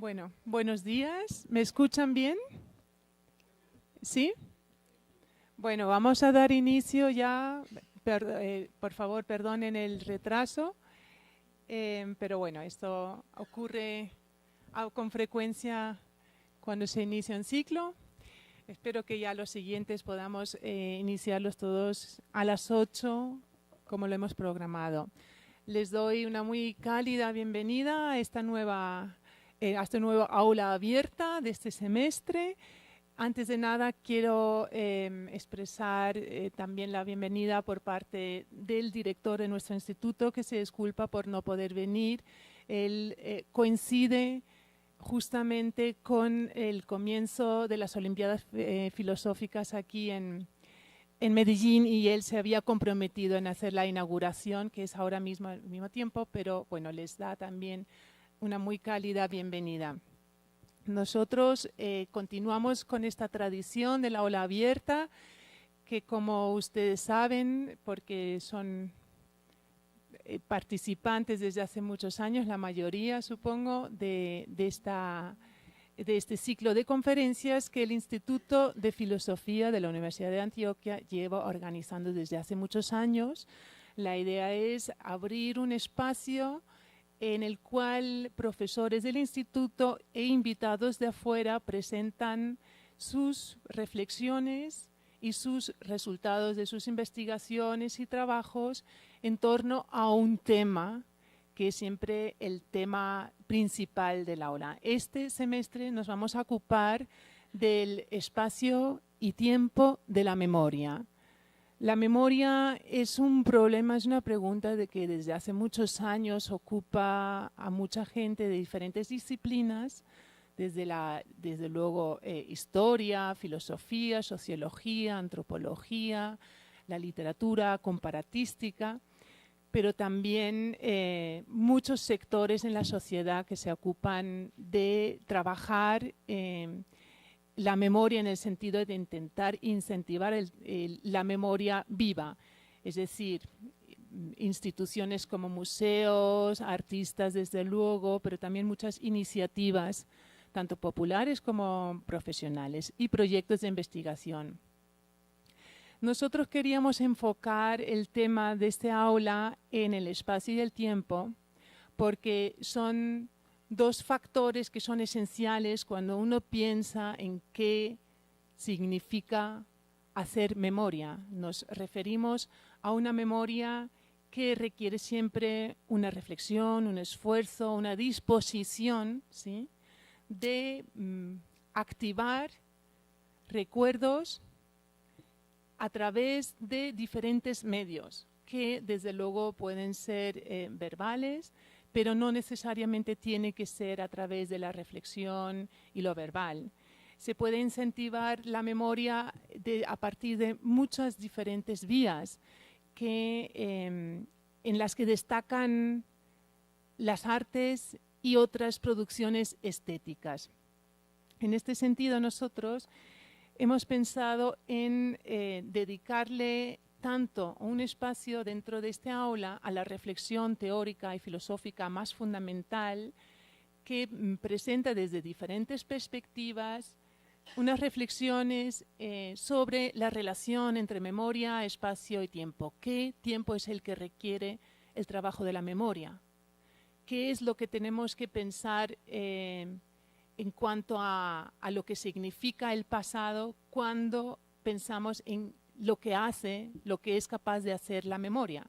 Bueno, buenos días. ¿Me escuchan bien? ¿Sí? Bueno, vamos a dar inicio ya. Por favor, perdonen el retraso, pero bueno, esto ocurre con frecuencia cuando se inicia un ciclo. Espero que ya los siguientes podamos iniciarlos todos a las 8, como lo hemos programado. Les doy una muy cálida bienvenida a esta nueva aula abierta de este semestre. Antes de nada, quiero expresar también la bienvenida por parte del director de nuestro instituto, que se disculpa por no poder venir. Él coincide justamente con el comienzo de las Olimpiadas Filosóficas aquí en Medellín, y él se había comprometido en hacer la inauguración, que es ahora mismo al mismo tiempo, pero bueno, les da también una muy cálida bienvenida. Nosotros continuamos con esta tradición de la aula abierta, que como ustedes saben, porque son participantes desde hace muchos años, la mayoría supongo, de este ciclo de conferencias que el Instituto de Filosofía de la Universidad de Antioquia lleva organizando desde hace muchos años. La idea es abrir un espacio en el cual profesores del instituto e invitados de afuera presentan sus reflexiones y sus resultados de sus investigaciones y trabajos en torno a un tema que es siempre el tema principal del aula. Este semestre nos vamos a ocupar del espacio y tiempo de la memoria. La memoria es un problema, es una pregunta de que desde hace muchos años ocupa a mucha gente de diferentes disciplinas, desde luego historia, filosofía, sociología, antropología, la literatura comparatística, pero también muchos sectores en la sociedad que se ocupan de trabajar la memoria en el sentido de intentar incentivar la memoria viva, es decir, instituciones como museos, artistas desde luego, pero también muchas iniciativas, tanto populares como profesionales, y proyectos de investigación. Nosotros queríamos enfocar el tema de este aula en el espacio y el tiempo, porque son dos factores que son esenciales cuando uno piensa en qué significa hacer memoria. Nos referimos a una memoria que requiere siempre una reflexión, un esfuerzo, una disposición, ¿sí?, de activar recuerdos a través de diferentes medios, que desde luego pueden ser verbales, pero no necesariamente tiene que ser a través de la reflexión y lo verbal. Se puede incentivar la memoria a partir de muchas diferentes vías en las que destacan las artes y otras producciones estéticas. En este sentido, nosotros hemos pensado en dedicarle tanto un espacio dentro de este aula a la reflexión teórica y filosófica más fundamental, que presenta desde diferentes perspectivas unas reflexiones sobre la relación entre memoria, espacio y tiempo. ¿Qué tiempo es el que requiere el trabajo de la memoria? ¿Qué es lo que tenemos que pensar en cuanto a lo que significa el pasado cuando pensamos en lo que es capaz de hacer la memoria?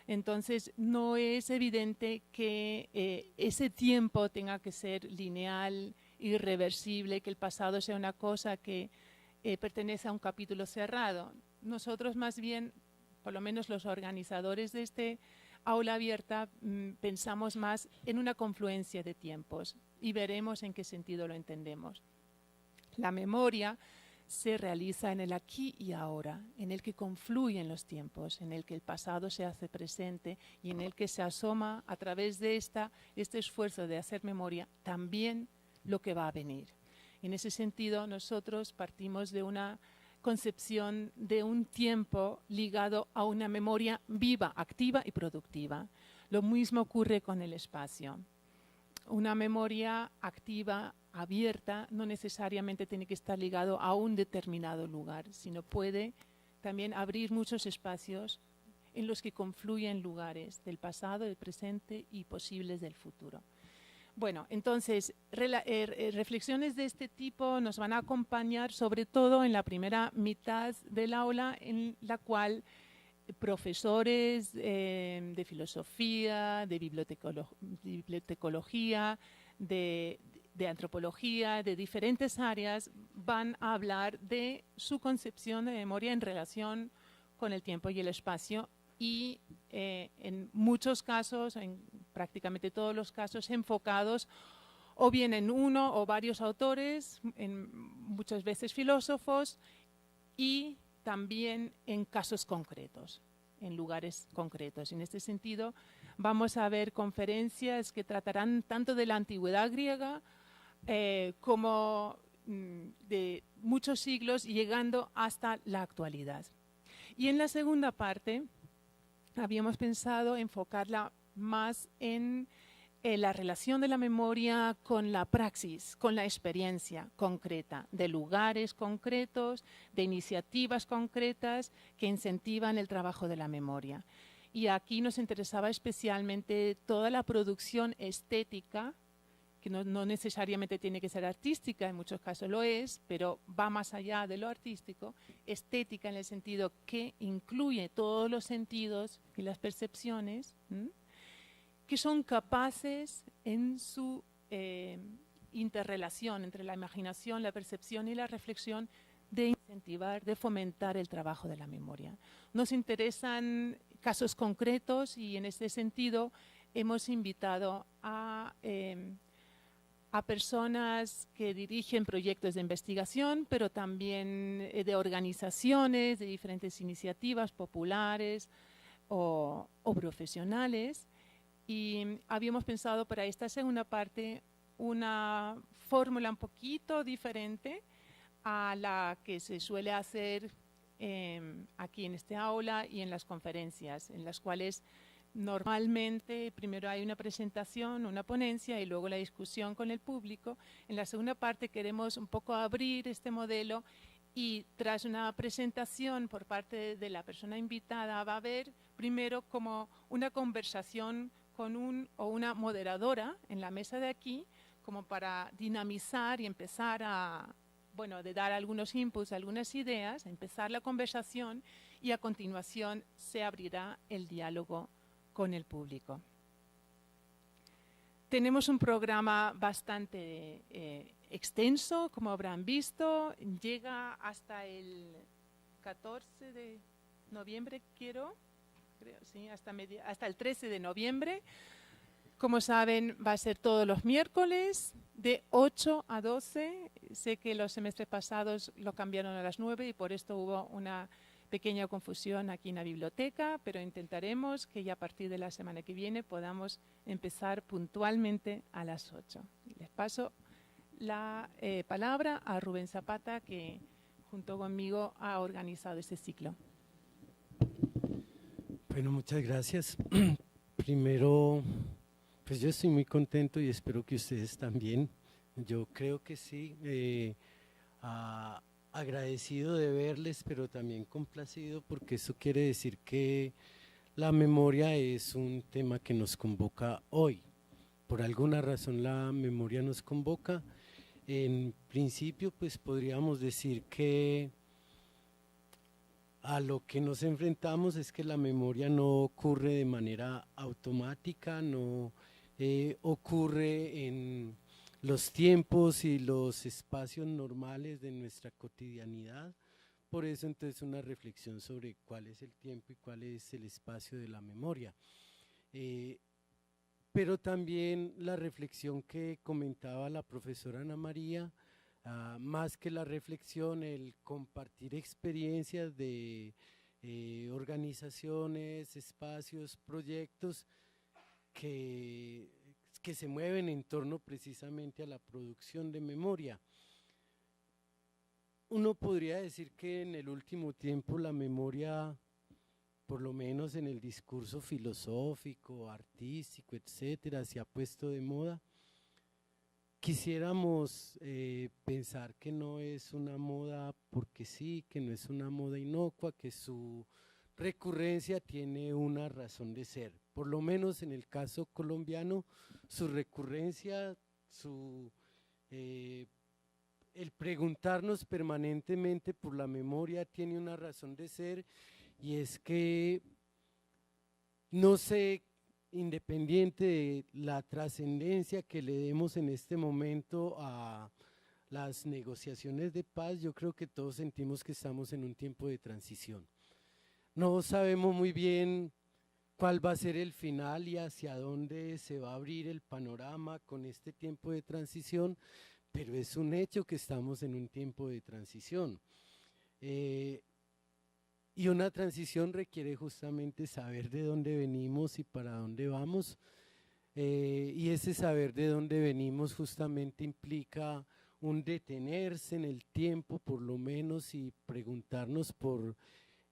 Entonces, no es evidente que ese tiempo tenga que ser lineal, irreversible, que el pasado sea una cosa que pertenece a un capítulo cerrado. Nosotros más bien, por lo menos los organizadores de este aula abierta, pensamos más en una confluencia de tiempos y veremos en qué sentido lo entendemos. La memoria se realiza en el aquí y ahora, en el que confluyen los tiempos, en el que el pasado se hace presente y en el que se asoma a través de este esfuerzo de hacer memoria también lo que va a venir. En ese sentido, nosotros partimos de una concepción de un tiempo ligado a una memoria viva, activa y productiva. Lo mismo ocurre con el espacio. una memoria activa, abierta, no necesariamente tiene que estar ligado a un determinado lugar, sino puede también abrir muchos espacios en los que confluyen lugares del pasado, del presente y posibles del futuro. Bueno, entonces, reflexiones de este tipo nos van a acompañar sobre todo en la primera mitad del aula, en la cual profesores de filosofía, de bibliotecología, de antropología, de diferentes áreas, van a hablar de su concepción de memoria en relación con el tiempo y el espacio y en muchos casos, en prácticamente todos los casos, enfocados o bien en uno o varios autores, muchas veces filósofos, y también en casos concretos, en lugares concretos. En este sentido, vamos a ver conferencias que tratarán tanto de la antigüedad griega como de muchos siglos, llegando hasta la actualidad. Y en la segunda parte, habíamos pensado enfocarla más en la relación de la memoria con la praxis, con la experiencia concreta, de lugares concretos, de iniciativas concretas que incentivan el trabajo de la memoria. Y aquí nos interesaba especialmente toda la producción estética, que no necesariamente tiene que ser artística, en muchos casos lo es, pero va más allá de lo artístico, estética en el sentido que incluye todos los sentidos y las percepciones, que son capaces en su interrelación entre la imaginación, la percepción y la reflexión de incentivar, de fomentar el trabajo de la memoria. Nos interesan casos concretos y en este sentido hemos invitado a personas que dirigen proyectos de investigación, pero también de organizaciones, de diferentes iniciativas populares o profesionales. Y habíamos pensado para esta segunda parte una fórmula un poquito diferente a la que se suele hacer aquí en este aula y en las conferencias, en las cuales normalmente primero hay una presentación, una ponencia y luego la discusión con el público. En la segunda parte queremos un poco abrir este modelo y tras una presentación por parte de la persona invitada va a haber primero como una conversación con un o una moderadora en la mesa de aquí, como para dinamizar y empezar a, bueno, de dar algunos inputs, algunas ideas, empezar la conversación y a continuación se abrirá el diálogo con el público. Tenemos un programa bastante extenso, como habrán visto, llega hasta el 14 de noviembre, creo, sí, hasta el 13 de noviembre. Como saben, va a ser todos los miércoles de 8 a 12. Sé que los semestres pasados lo cambiaron a las 9 y por esto hubo una pequeña confusión aquí en la biblioteca, pero intentaremos que ya a partir de la semana que viene podamos empezar puntualmente a las 8. Les paso la palabra a Rubén Zapata, que junto conmigo ha organizado este ciclo. Bueno, muchas gracias. Primero, pues yo estoy muy contento y espero que ustedes también. Yo creo que sí. Agradecido de verles, pero también complacido, porque eso quiere decir que la memoria es un tema que nos convoca hoy. Por alguna razón la memoria nos convoca. En principio, pues podríamos decir que a lo que nos enfrentamos es que la memoria no ocurre de manera automática, no ocurre en los tiempos y los espacios normales de nuestra cotidianidad. Por eso entonces una reflexión sobre cuál es el tiempo y cuál es el espacio de la memoria. Pero también la reflexión que comentaba la profesora Ana María, más que la reflexión, el compartir experiencias de organizaciones, espacios, proyectos que se mueven en torno precisamente a la producción de memoria. Uno podría decir que en el último tiempo la memoria, por lo menos en el discurso filosófico, artístico, etcétera, se ha puesto de moda. quisiéramos pensar que no es una moda porque sí, que no es una moda inocua, que su recurrencia tiene una razón de ser. Por lo menos en el caso colombiano, su recurrencia, el preguntarnos permanentemente por la memoria tiene una razón de ser, y es que no sé, independiente de la trascendencia que le demos en este momento a las negociaciones de paz, yo creo que todos sentimos que estamos en un tiempo de transición. No sabemos muy bien cuál va a ser el final y hacia dónde se va a abrir el panorama con este tiempo de transición, pero es un hecho que estamos en un tiempo de transición. Y una transición requiere justamente saber de dónde venimos y para dónde vamos, y ese saber de dónde venimos justamente implica un detenerse en el tiempo por lo menos y preguntarnos por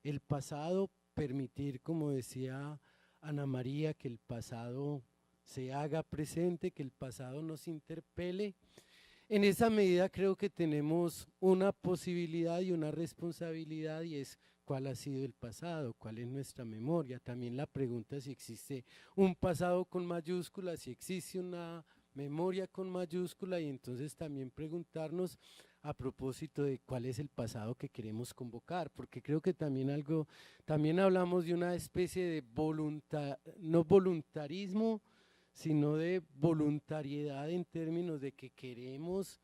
el pasado, permitir, como decía Ana María, que el pasado se haga presente, que el pasado nos interpele. En esa medida creo que tenemos una posibilidad y una responsabilidad, y es cuál ha sido el pasado, cuál es nuestra memoria. También la pregunta es si existe un pasado con mayúsculas, si existe una memoria con mayúscula, y entonces también preguntarnos a propósito de cuál es el pasado que queremos convocar, porque creo que también también hablamos de una especie de no voluntarismo, sino de voluntariedad en términos de que queremos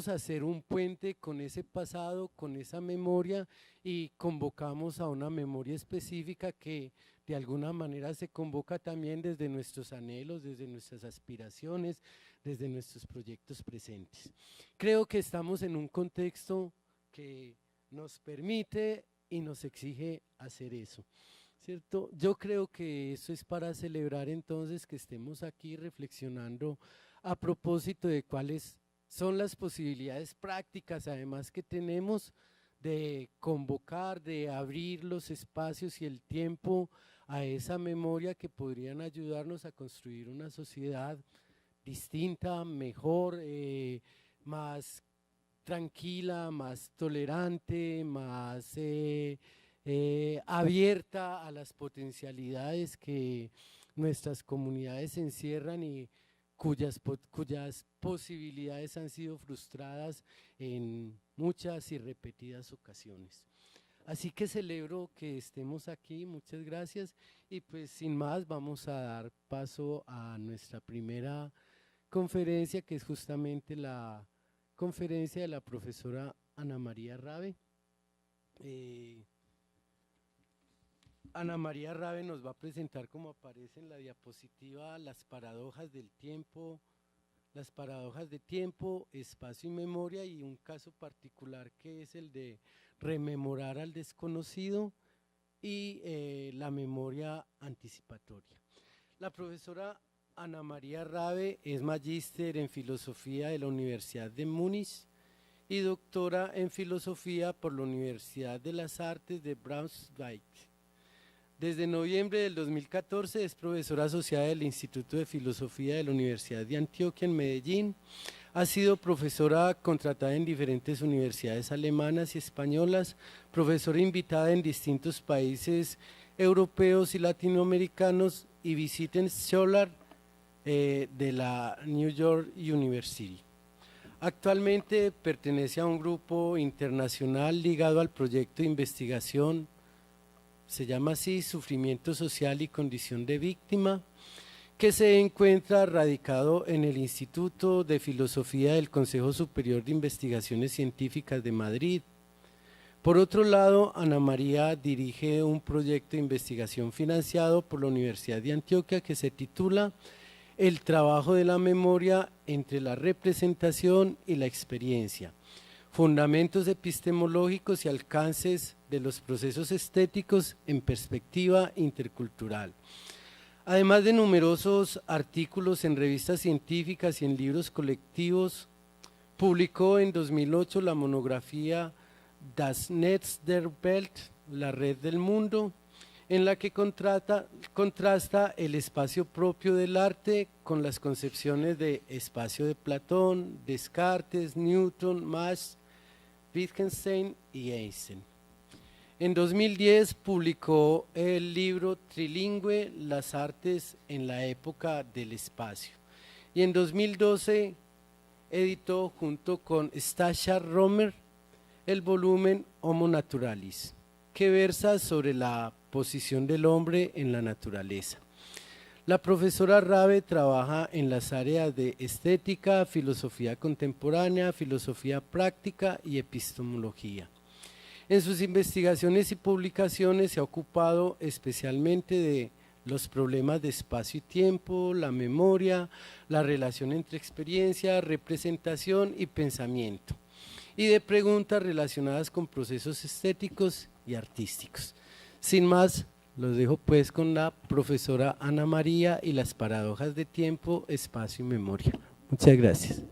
hacer un puente con ese pasado, con esa memoria, y convocamos a una memoria específica que de alguna manera se convoca también desde nuestros anhelos, desde nuestras aspiraciones, desde nuestros proyectos presentes. Creo que estamos en un contexto que nos permite y nos exige hacer eso, ¿cierto? Yo creo que eso es para celebrar entonces que estemos aquí reflexionando a propósito de cuáles son las posibilidades prácticas además que tenemos de convocar, de abrir los espacios y el tiempo a esa memoria que podrían ayudarnos a construir una sociedad distinta, mejor, más tranquila, más tolerante, más abierta a las potencialidades que nuestras comunidades encierran y cuyas posibilidades han sido frustradas en muchas y repetidas ocasiones. Así que celebro que estemos aquí, muchas gracias, y pues sin más vamos a dar paso a nuestra primera conferencia, que es justamente la conferencia de la profesora Ana María Rabe. Ana María Rabe nos va a presentar, como aparece en la diapositiva, las paradojas del tiempo, las paradojas de tiempo, espacio y memoria, y un caso particular que es el de rememorar al desconocido y la memoria anticipatoria. La profesora Ana María Rabe es magíster en filosofía de la Universidad de Múnich y doctora en filosofía por la Universidad de las Artes de Braunschweig. Desde noviembre del 2014 es profesora asociada del Instituto de Filosofía de la Universidad de Antioquia en Medellín. Ha sido profesora contratada en diferentes universidades alemanas y españolas, profesora invitada en distintos países europeos y latinoamericanos, y Visiting Scholar de la New York University. Actualmente pertenece a un grupo internacional ligado al proyecto de investigación, se llama así, Sufrimiento Social y Condición de Víctima, que se encuentra radicado en el Instituto de Filosofía del Consejo Superior de Investigaciones Científicas de Madrid. Por otro lado, Ana María dirige un proyecto de investigación financiado por la Universidad de Antioquia que se titula El trabajo de la memoria entre la representación y la experiencia, fundamentos epistemológicos y alcances de los procesos estéticos en perspectiva intercultural. Además de numerosos artículos en revistas científicas y en libros colectivos, publicó en 2008 la monografía Das Netz der Welt, la red del mundo, en la que contrasta el espacio propio del arte con las concepciones de espacio de Platón, Descartes, Newton, Marx, Wittgenstein y Einstein. En 2010 publicó el libro trilingüe Las artes en la época del espacio y en 2012 editó junto con Stasha Romer el volumen Homo Naturalis, que versa sobre la posición del hombre en la naturaleza. La profesora Rabe trabaja en las áreas de estética, filosofía contemporánea, filosofía práctica y epistemología. En sus investigaciones y publicaciones se ha ocupado especialmente de los problemas de espacio y tiempo, la memoria, la relación entre experiencia, representación y pensamiento, y de preguntas relacionadas con procesos estéticos y artísticos. Sin más, los dejo pues con la profesora Ana María y las paradojas de tiempo, espacio y memoria. Muchas gracias.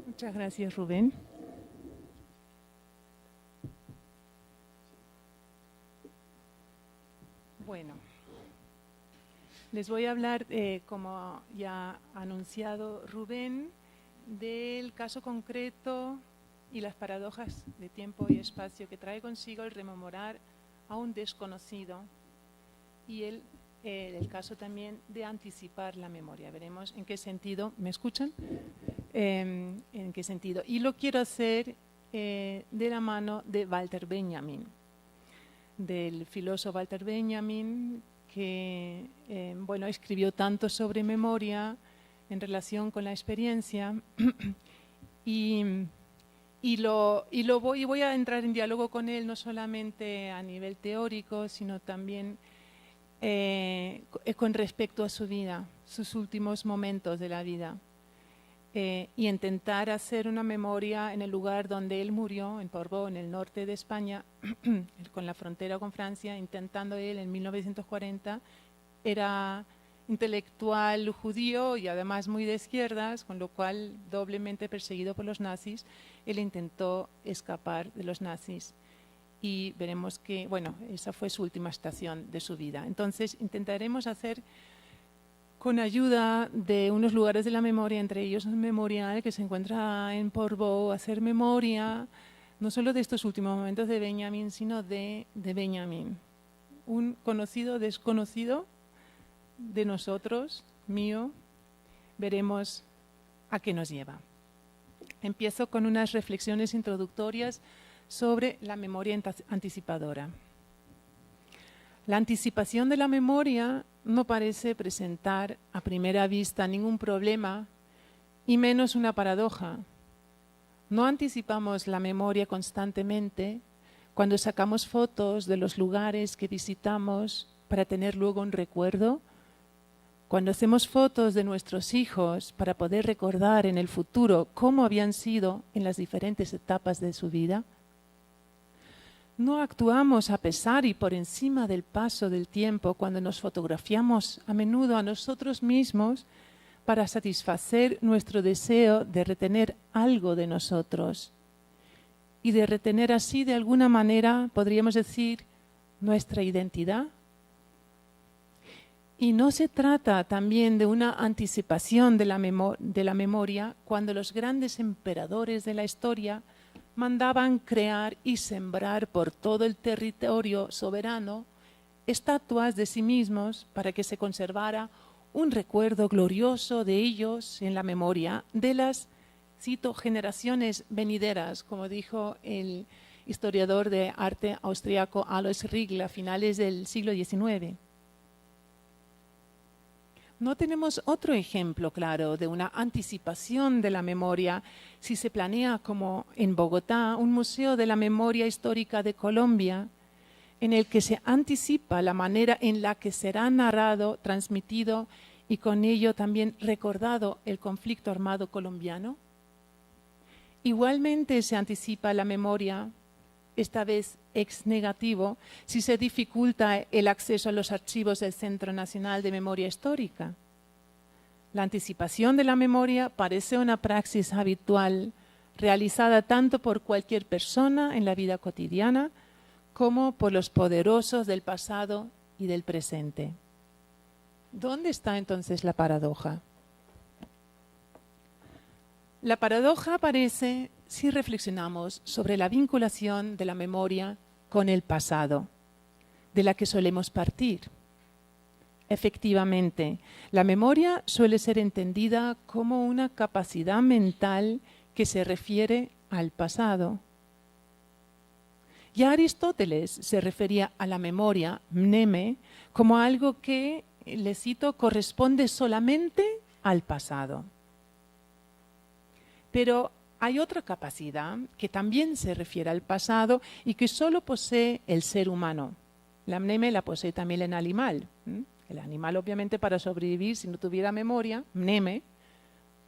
Muchas gracias, Rubén. Bueno, les voy a hablar, como ya ha anunciado Rubén, del caso concreto y las paradojas de tiempo y espacio que trae consigo el rememorar a un desconocido y el caso también de anticipar la memoria. Veremos en qué sentido, ¿me escuchan? En qué sentido. Y lo quiero hacer de la mano de Walter Benjamin, del filósofo Walter Benjamin, que bueno, escribió tanto sobre memoria en relación con la experiencia voy a entrar en diálogo con él no solamente a nivel teórico, sino también con respecto a su vida, sus últimos momentos de la vida, y intentar hacer una memoria en el lugar donde él murió, en Portbou, en el norte de España, con la frontera con Francia, intentando él en 1940, era intelectual judío y además muy de izquierdas, con lo cual doblemente perseguido por los nazis. Él intentó escapar de los nazis y veremos que, bueno, esa fue su última estación de su vida. Entonces intentaremos hacer, con ayuda de unos lugares de la memoria, entre ellos un memorial que se encuentra en Portbou, hacer memoria no solo de estos últimos momentos de Benjamin, sino de Benjamin, un conocido desconocido de nosotros, mío. Veremos a qué nos lleva. Empiezo con unas reflexiones introductorias sobre la memoria anticipadora. La anticipación de la memoria no parece presentar a primera vista ningún problema y menos una paradoja. No anticipamos la memoria constantemente cuando sacamos fotos de los lugares que visitamos para tener luego un recuerdo, cuando hacemos fotos de nuestros hijos para poder recordar en el futuro cómo habían sido en las diferentes etapas de su vida. No actuamos a pesar y por encima del paso del tiempo cuando nos fotografiamos a menudo a nosotros mismos para satisfacer nuestro deseo de retener algo de nosotros y de retener así de alguna manera, podríamos decir, nuestra identidad. Y no se trata también de una anticipación de la memoria cuando los grandes emperadores de la historia mandaban crear y sembrar por todo el territorio soberano estatuas de sí mismos para que se conservara un recuerdo glorioso de ellos en la memoria de las, cito, generaciones venideras, como dijo el historiador de arte austriaco Alois Riegl a finales del siglo XIX. No tenemos otro ejemplo claro de una anticipación de la memoria si se planea, como en Bogotá, un museo de la memoria histórica de Colombia, en el que se anticipa la manera en la que será narrado, transmitido y con ello también recordado el conflicto armado colombiano. Igualmente se anticipa la memoria, esta vez ex negativo, si se dificulta el acceso a los archivos del Centro Nacional de Memoria Histórica. La anticipación de la memoria parece una praxis habitual, realizada tanto por cualquier persona en la vida cotidiana como por los poderosos del pasado y del presente. ¿Dónde está entonces la paradoja? La paradoja aparece si reflexionamos sobre la vinculación de la memoria con el pasado, de la que solemos partir. Efectivamente, la memoria suele ser entendida como una capacidad mental que se refiere al pasado. Ya Aristóteles se refería a la memoria, mneme, como algo que, le cito, corresponde solamente al pasado. Pero hay otra capacidad que también se refiere al pasado y que solo posee el ser humano. La mneme la posee también el animal. El animal, obviamente, para sobrevivir, si no tuviera memoria, mneme,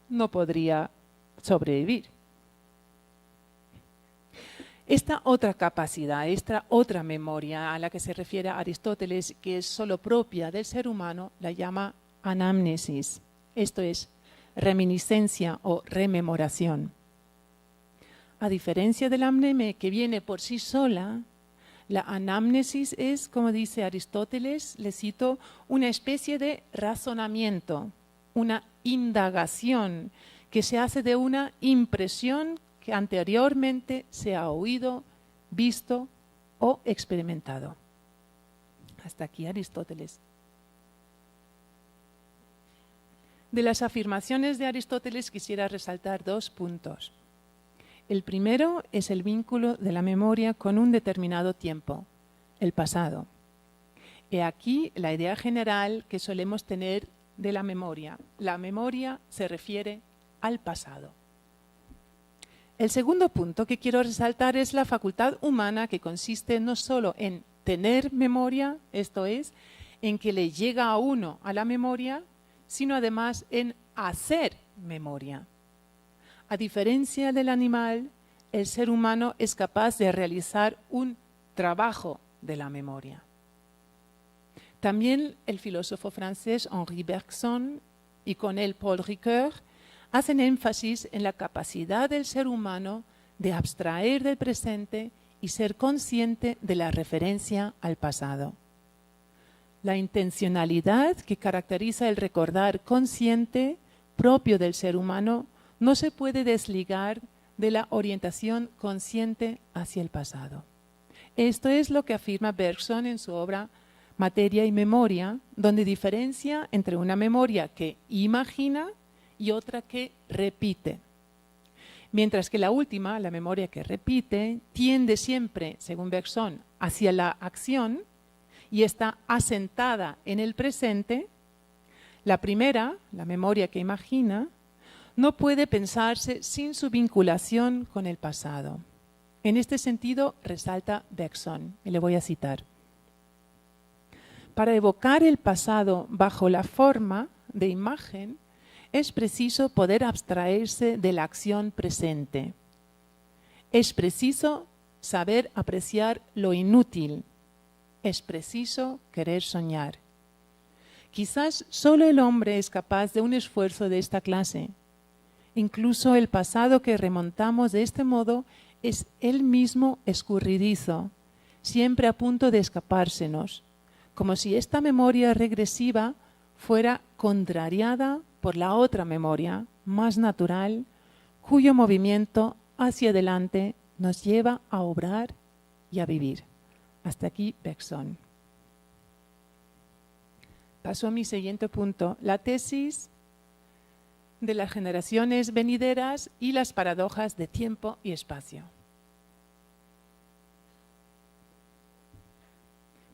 no podría sobrevivir. Esta otra capacidad, esta otra memoria a la que se refiere Aristóteles, que es solo propia del ser humano, la llama anamnesis. Esto es reminiscencia o rememoración. A diferencia de la mneme, que viene por sí sola, la anamnesis es, como dice Aristóteles, le cito, una especie de razonamiento, una indagación que se hace de una impresión que anteriormente se ha oído, visto o experimentado. Hasta aquí Aristóteles. De las afirmaciones de Aristóteles quisiera resaltar 2 puntos. El primero es el vínculo de la memoria con un determinado tiempo, el pasado. He aquí la idea general que solemos tener de la memoria. La memoria se refiere al pasado. El segundo punto que quiero resaltar es la facultad humana, que consiste no solo en tener memoria, esto es, en que le llega a uno a la memoria, sino además en hacer memoria. A diferencia del animal, el ser humano es capaz de realizar un trabajo de la memoria. También el filósofo francés Henri Bergson y con él Paul Ricoeur hacen énfasis en la capacidad del ser humano de abstraer del presente y ser consciente de la referencia al pasado. La intencionalidad que caracteriza el recordar consciente propio del ser humano no se puede desligar de la orientación consciente hacia el pasado. Esto es lo que afirma Bergson en su obra Materia y Memoria, donde diferencia entre una memoria que imagina y otra que repite. Mientras que la última, la memoria que repite, tiende siempre, según Bergson, hacia la acción y está asentada en el presente, la primera, la memoria que imagina, no puede pensarse sin su vinculación con el pasado. En este sentido, resalta Bergson, y le voy a citar. Para evocar el pasado bajo la forma de imagen, es preciso poder abstraerse de la acción presente. Es preciso saber apreciar lo inútil. Es preciso querer soñar. Quizás solo el hombre es capaz de un esfuerzo de esta clase. Incluso el pasado que remontamos de este modo es él mismo escurridizo, siempre a punto de escapársenos, como si esta memoria regresiva fuera contrariada por la otra memoria, más natural, cuyo movimiento hacia adelante nos lleva a obrar y a vivir. Hasta aquí Bergson. Paso a mi siguiente punto, la tesis de las generaciones venideras y las paradojas de tiempo y espacio.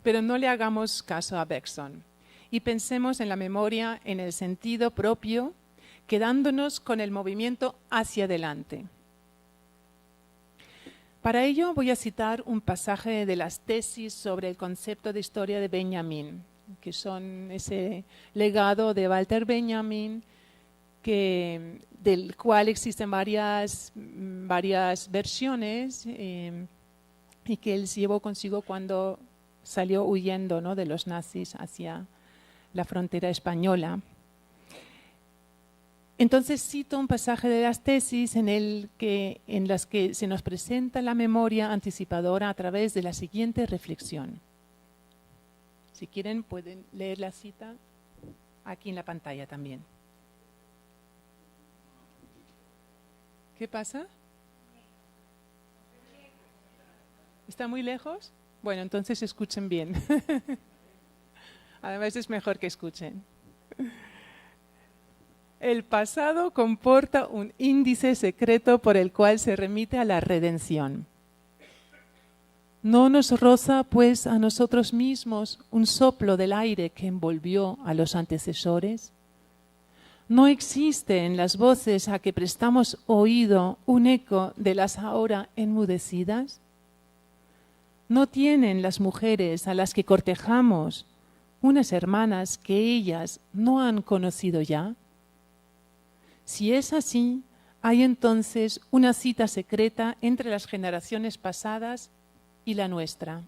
Pero no le hagamos caso a Bergson y pensemos en la memoria en el sentido propio, quedándonos con el movimiento hacia adelante. Para ello voy a citar un pasaje de las tesis sobre el concepto de historia de Benjamin, que son ese legado de Walter Benjamin, del cual existen varias versiones y que él llevó consigo cuando salió huyendo, ¿no?, de los nazis hacia la frontera española. Entonces cito un pasaje de las tesis en las que se nos presenta la memoria anticipadora a través de la siguiente reflexión. Si quieren pueden leer la cita aquí en la pantalla también. ¿Qué pasa? ¿Está muy lejos? Bueno, entonces escuchen bien. Además es mejor que escuchen. El pasado comporta un índice secreto por el cual se remite a la redención. ¿No nos roza, pues, a nosotros mismos un soplo del aire que envolvió a los antecesores? ¿No existe en las voces a que prestamos oído un eco de las ahora enmudecidas? ¿No tienen las mujeres a las que cortejamos unas hermanas que ellas no han conocido ya? Si es así, hay entonces una cita secreta entre las generaciones pasadas y la nuestra.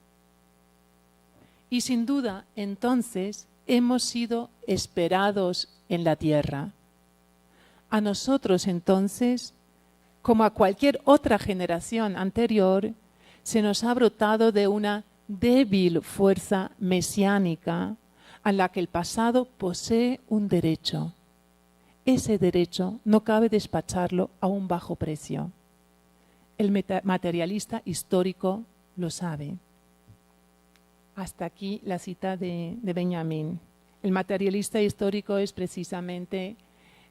Y sin duda, entonces, hemos sido esperados en la tierra. A nosotros, entonces, como a cualquier otra generación anterior, se nos ha brotado de una débil fuerza mesiánica a la que el pasado posee un derecho. Ese derecho no cabe despacharlo a un bajo precio. El materialista histórico lo sabe. Hasta aquí la cita de Benjamín. El materialista histórico es precisamente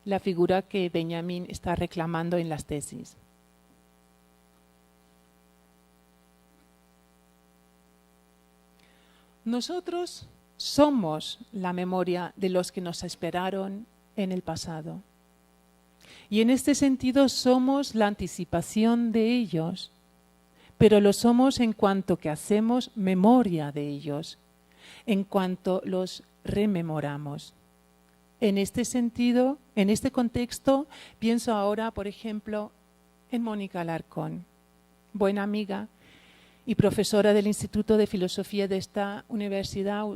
la figura que Benjamín está reclamando en las tesis. Nosotros somos la memoria de los que nos esperaron en el pasado. Y en este sentido somos la anticipación de ellos, pero lo somos en cuanto que hacemos memoria de ellos, en cuanto los rememoramos. En este sentido, en este contexto, pienso ahora, por ejemplo, en Mónica Alarcón, buena amiga y profesora del Instituto de Filosofía de esta universidad.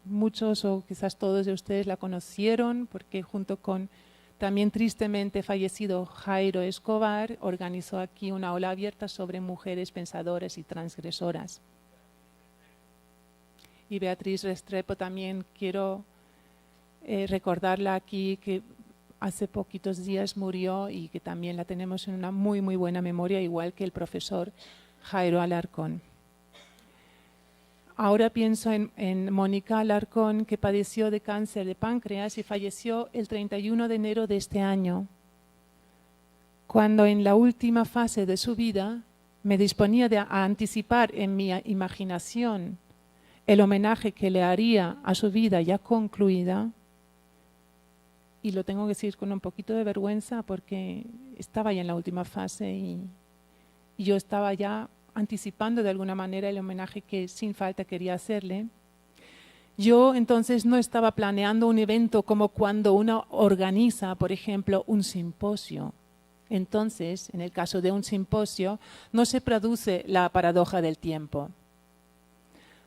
Muchos o quizás todos de ustedes la conocieron porque junto con también tristemente fallecido Jairo Escobar organizó aquí una aula abierta sobre mujeres pensadoras y transgresoras. Y Beatriz Restrepo también quiero recordarla aquí, que hace poquitos días murió y que también la tenemos en una muy muy buena memoria, igual que el profesor Jairo Alarcón. Ahora pienso en Mónica Alarcón, que padeció de cáncer de páncreas y falleció el 31 de enero de este año, cuando en la última fase de su vida me disponía a anticipar en mi imaginación el homenaje que le haría a su vida ya concluida. Y lo tengo que decir con un poquito de vergüenza porque estaba ya en la última fase y yo estaba ya anticipando de alguna manera el homenaje que sin falta quería hacerle. Yo entonces no estaba planeando un evento como cuando uno organiza, por ejemplo, un simposio. Entonces, en el caso de un simposio, no se produce la paradoja del tiempo.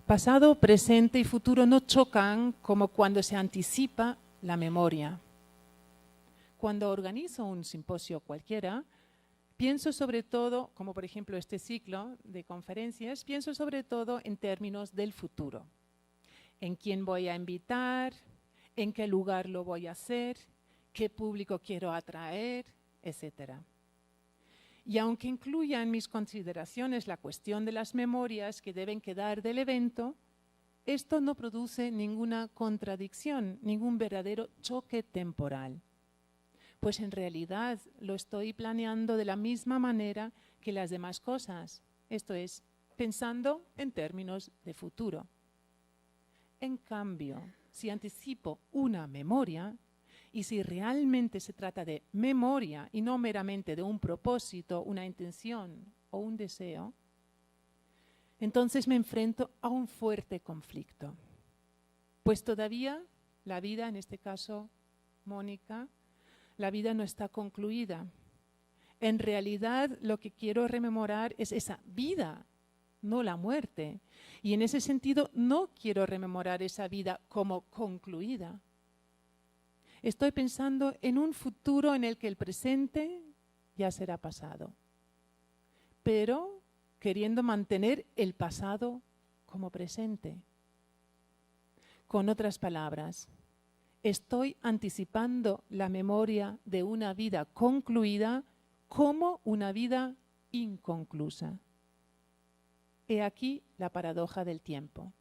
Pasado, presente y futuro no chocan como cuando se anticipa la memoria. Cuando organizo un simposio cualquiera, pienso sobre todo, como por ejemplo este ciclo de conferencias, pienso sobre todo en términos del futuro. En quién voy a invitar, en qué lugar lo voy a hacer, qué público quiero atraer, etc. Y aunque incluya en mis consideraciones la cuestión de las memorias que deben quedar del evento, esto no produce ninguna contradicción, ningún verdadero choque temporal. Pues en realidad lo estoy planeando de la misma manera que las demás cosas, esto es, pensando en términos de futuro. En cambio, si anticipo una memoria, y si realmente se trata de memoria y no meramente de un propósito, una intención o un deseo, entonces me enfrento a un fuerte conflicto. Pues todavía la vida, en este caso Mónica, la vida no está concluida. En realidad lo que quiero rememorar es esa vida, no la muerte. Y en ese sentido no quiero rememorar esa vida como concluida. Estoy pensando en un futuro en el que el presente ya será pasado, pero queriendo mantener el pasado como presente. Con otras palabras, estoy anticipando la memoria de una vida concluida como una vida inconclusa. He aquí la paradoja del tiempo.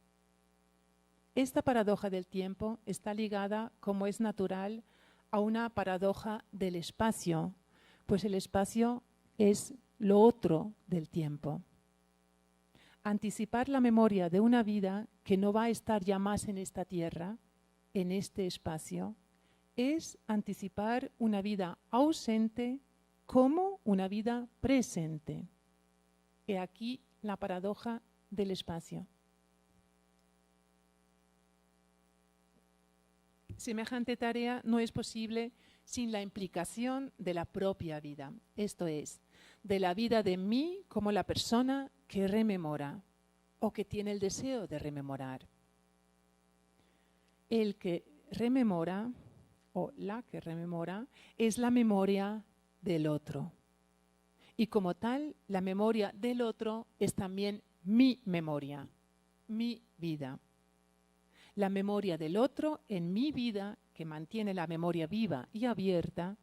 Esta paradoja del tiempo está ligada, como es natural, a una paradoja del espacio, pues el espacio es lo otro del tiempo. Anticipar la memoria de una vida que no va a estar ya más en esta tierra, en este espacio, es anticipar una vida ausente como una vida presente. He aquí la paradoja del espacio. Semejante tarea no es posible sin la implicación de la propia vida, esto es, de la vida de mí como la persona que rememora o que tiene el deseo de rememorar. El que rememora o la que rememora es la memoria del otro. Y como tal, la memoria del otro es también mi memoria, mi vida. La memoria del otro en mi vida, que mantiene la memoria viva y abierta,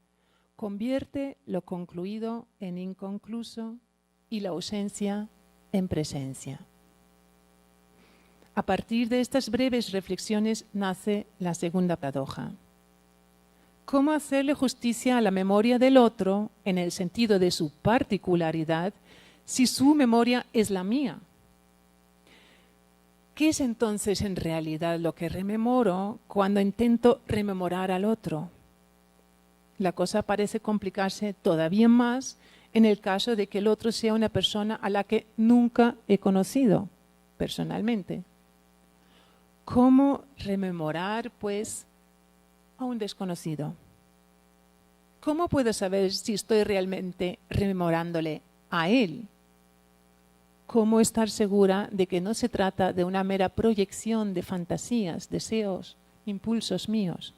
convierte lo concluido en inconcluso y la ausencia en presencia. A partir de estas breves reflexiones nace la segunda paradoja. ¿Cómo hacerle justicia a la memoria del otro en el sentido de su particularidad si su memoria es la mía? ¿Qué es entonces en realidad lo que rememoro cuando intento rememorar al otro? La cosa parece complicarse todavía más en el caso de que el otro sea una persona a la que nunca he conocido personalmente. ¿Cómo rememorar, pues, a un desconocido? ¿Cómo puedo saber si estoy realmente rememorándole a él? ¿Cómo estar segura de que no se trata de una mera proyección de fantasías, deseos, impulsos míos?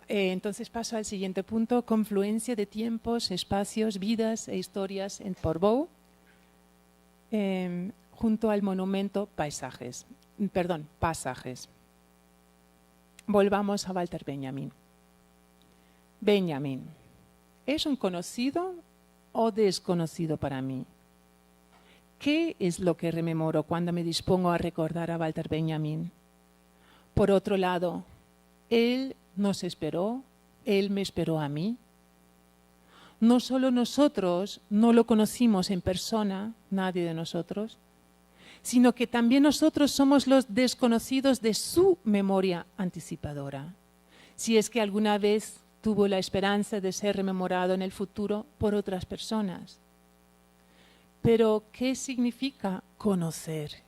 Entonces paso al siguiente punto, confluencia de tiempos, espacios, vidas e historias en Portbou, junto al monumento Pasajes. Volvamos a Walter Benjamin. Benjamin, ¿es un conocido o desconocido para mí? ¿Qué es lo que rememoro cuando me dispongo a recordar a Walter Benjamin? Por otro lado, él nos esperó, él me esperó a mí. No solo nosotros no lo conocimos en persona, nadie de nosotros, sino que también nosotros somos los desconocidos de su memoria anticipadora. Si es que alguna vez tuvo la esperanza de ser rememorado en el futuro por otras personas. Pero, ¿qué significa conocer?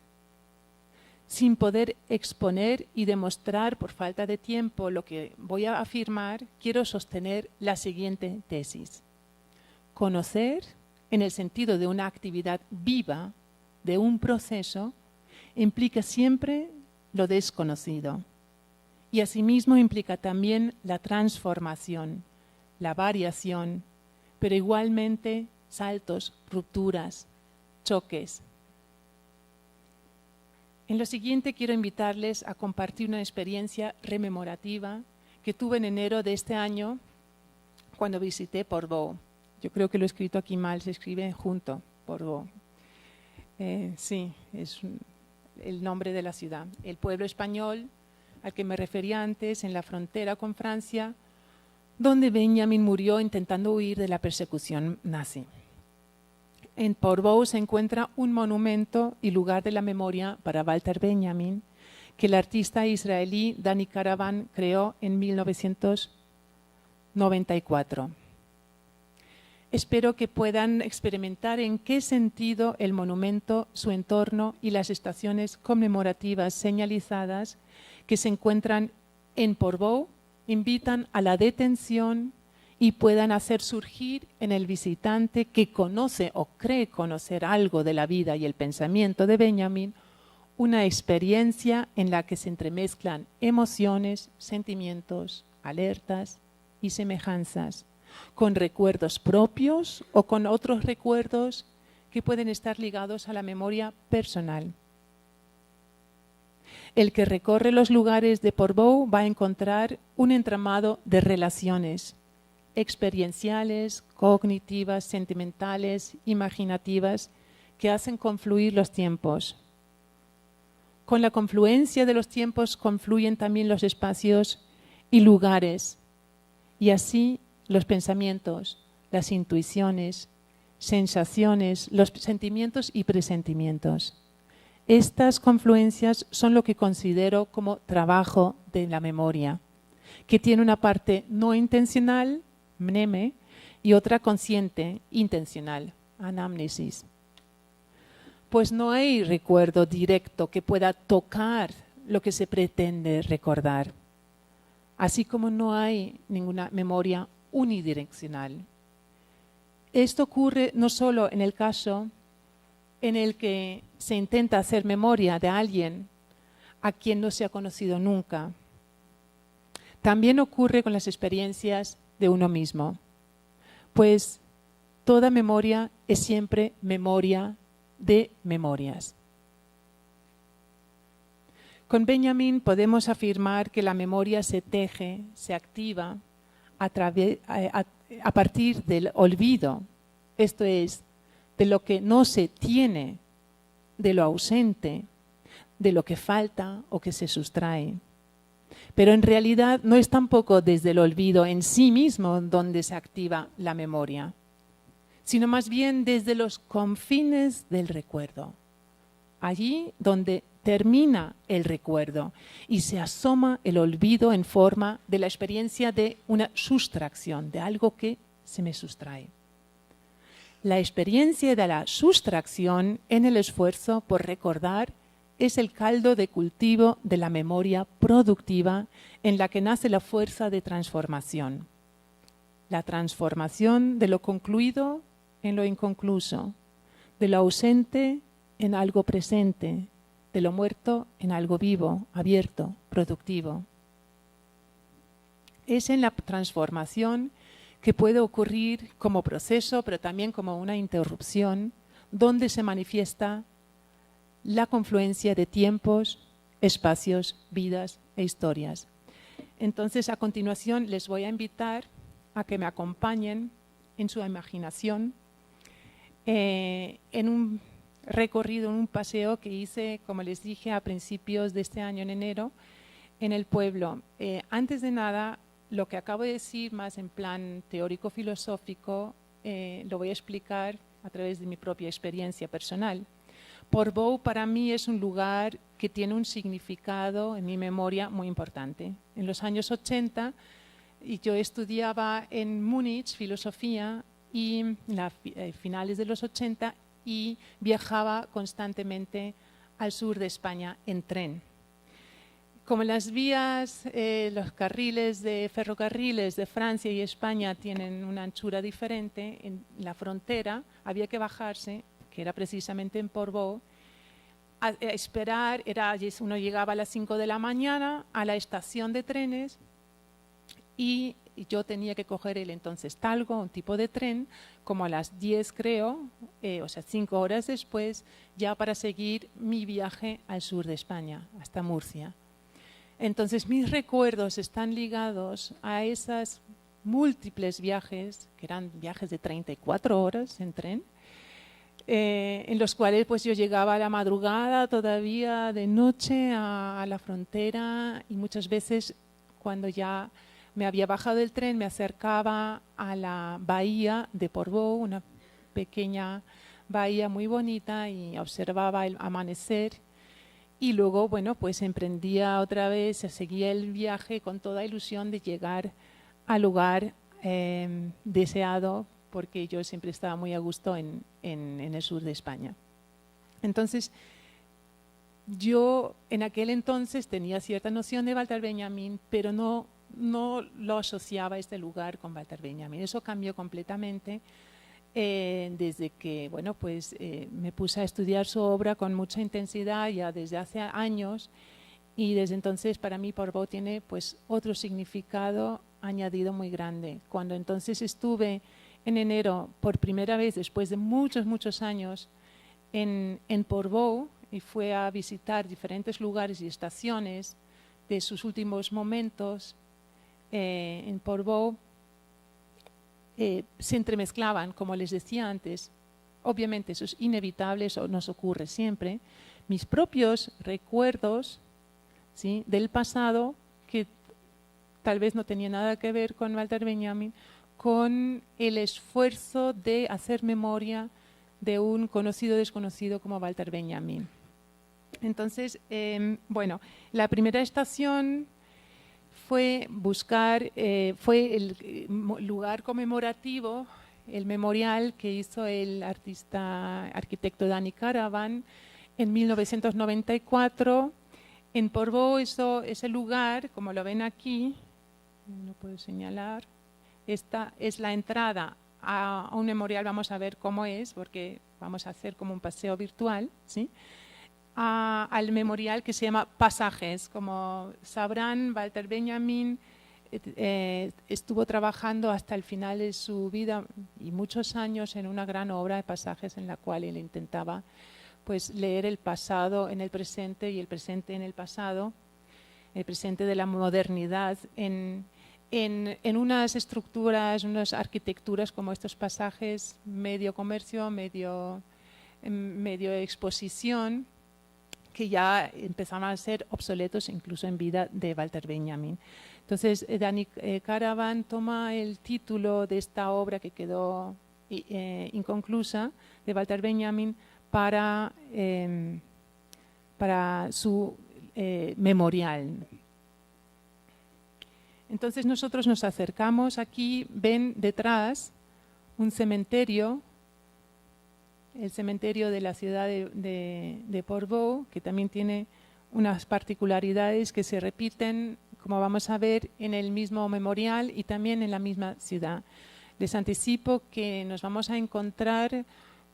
Sin poder exponer y demostrar por falta de tiempo lo que voy a afirmar, quiero sostener la siguiente tesis. Conocer, en el sentido de una actividad viva, de un proceso, implica siempre lo desconocido. Y asimismo implica también la transformación, la variación, pero igualmente saltos, rupturas, choques. En lo siguiente quiero invitarles a compartir una experiencia rememorativa que tuve en enero de este año cuando visité Portbou. Yo creo que lo he escrito aquí mal, se escribe junto, Portbou. Sí, es el nombre de la ciudad. El pueblo español al que me refería antes, en la frontera con Francia, donde Benjamin murió intentando huir de la persecución nazi. En Portbou se encuentra un monumento y lugar de la memoria para Walter Benjamin, que el artista israelí Danny Caravan creó en 1994. Espero que puedan experimentar en qué sentido el monumento, su entorno y las estaciones conmemorativas señalizadas que se encuentran en Portbou invitan a la detención y puedan hacer surgir en el visitante que conoce o cree conocer algo de la vida y el pensamiento de Benjamin una experiencia en la que se entremezclan emociones, sentimientos, alertas y semejanzas, con recuerdos propios o con otros recuerdos que pueden estar ligados a la memoria personal. El que recorre los lugares de Portbou va a encontrar un entramado de relaciones experienciales, cognitivas, sentimentales, imaginativas, que hacen confluir los tiempos. Con la confluencia de los tiempos confluyen también los espacios y lugares, y así los pensamientos, las intuiciones, sensaciones, los sentimientos y presentimientos. Estas confluencias son lo que considero como trabajo de la memoria, que tiene una parte no intencional, mneme, y otra consciente, intencional, anamnesis. Pues no hay recuerdo directo que pueda tocar lo que se pretende recordar, así como no hay ninguna memoria unidireccional. Esto ocurre no solo en el caso en el que se intenta hacer memoria de alguien a quien no se ha conocido nunca. También ocurre con las experiencias de uno mismo, pues toda memoria es siempre memoria de memorias. Con Benjamin podemos afirmar que la memoria se teje, se activa a partir del olvido, esto es, de lo que no se tiene, de lo ausente, de lo que falta o que se sustrae. Pero en realidad no es tampoco desde el olvido en sí mismo donde se activa la memoria, sino más bien desde los confines del recuerdo, allí donde termina el recuerdo y se asoma el olvido en forma de la experiencia de una sustracción, de algo que se me sustrae. La experiencia de la sustracción en el esfuerzo por recordar es el caldo de cultivo de la memoria productiva en la que nace la fuerza de transformación. La transformación de lo concluido en lo inconcluso, de lo ausente en algo presente, de lo muerto en algo vivo, abierto, productivo. Es en la transformación que puede ocurrir como proceso, pero también como una interrupción, donde se manifiesta la confluencia de tiempos, espacios, vidas e historias. Entonces, a continuación, les voy a invitar a que me acompañen en su imaginación en un recorrido, en un paseo que hice, como les dije, a principios de este año, en enero, en el pueblo. Antes de nada, lo que acabo de decir, más en plan teórico-filosófico, lo voy a explicar a través de mi propia experiencia personal. Portbou para mí es un lugar que tiene un significado en mi memoria muy importante. En los años 80, y yo estudiaba en Múnich filosofía y finales de los 80 y viajaba constantemente al sur de España en tren. Como las vías, los carriles de ferrocarriles de Francia y España tienen una anchura diferente, en la frontera había que bajarse, que era precisamente en Portbou, a esperar, uno llegaba a las 5 de la mañana a la estación de trenes y yo tenía que coger el entonces Talgo, un tipo de tren, como a las 10 creo, o sea 5 horas después, ya para seguir mi viaje al sur de España, hasta Murcia. Entonces mis recuerdos están ligados a esos múltiples viajes, que eran viajes de 34 horas en tren, en los cuales pues yo llegaba a la madrugada, todavía de noche, a la frontera, y muchas veces cuando ya me había bajado del tren me acercaba a la bahía de Portbou, una pequeña bahía muy bonita, y observaba el amanecer. Y luego, bueno, pues emprendía otra vez, seguía el viaje con toda ilusión de llegar al lugar deseado, porque yo siempre estaba muy a gusto en el sur de España. Entonces, yo en aquel entonces tenía cierta noción de Walter Benjamin, pero no lo asociaba a este lugar con Walter Benjamin. Eso cambió completamente desde que me puse a estudiar su obra con mucha intensidad ya desde hace años, y desde entonces para mí Portbou tiene pues otro significado añadido muy grande. Cuando entonces estuve en enero por primera vez después de muchos años en Portbou y fue a visitar diferentes lugares y estaciones de sus últimos momentos en Portbou, se entremezclaban, como les decía antes. Obviamente eso es inevitable, eso nos ocurre siempre. Mis propios recuerdos, ¿sí?, del pasado, que tal vez no tenía nada que ver con Walter Benjamin, con el esfuerzo de hacer memoria de un conocido desconocido como Walter Benjamin. Entonces, la primera estación fue buscar, fue el lugar conmemorativo, el memorial que hizo el arquitecto Dani Caravan en 1994. En Portbou ese lugar, como lo ven aquí, no puedo señalar, esta es la entrada a un memorial. Vamos a ver cómo es, porque vamos a hacer como un paseo virtual, ¿sí?, al memorial que se llama Pasajes. Como sabrán, Walter Benjamin estuvo trabajando hasta el final de su vida y muchos años en una gran obra de pasajes en la cual él intentaba pues leer el pasado en el presente y el presente en el pasado, el presente de la modernidad en unas estructuras, unas arquitecturas como estos pasajes, medio comercio, medio exposición, que ya empezaban a ser obsoletos incluso en vida de Walter Benjamin. Entonces, Dani Caravan toma el título de esta obra que quedó inconclusa de Walter Benjamin para su memorial. Entonces nosotros nos acercamos, aquí ven detrás un cementerio, el cementerio de la ciudad de Portbou, que también tiene unas particularidades que se repiten, como vamos a ver, en el mismo memorial y también en la misma ciudad. Les anticipo que nos vamos a encontrar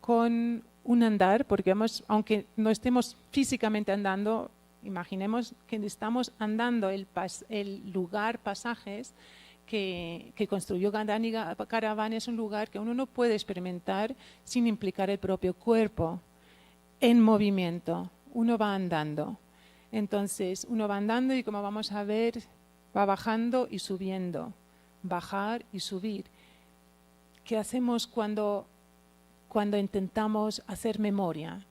con un andar, porque aunque no estemos físicamente andando, imaginemos que estamos andando el lugar Pasajes que construyó Dani Caravan. Es un lugar que uno no puede experimentar sin implicar el propio cuerpo en movimiento. Uno va andando. Entonces, uno va andando y, como vamos a ver, va bajando y subiendo, bajar y subir. ¿Qué hacemos cuando intentamos hacer memoria?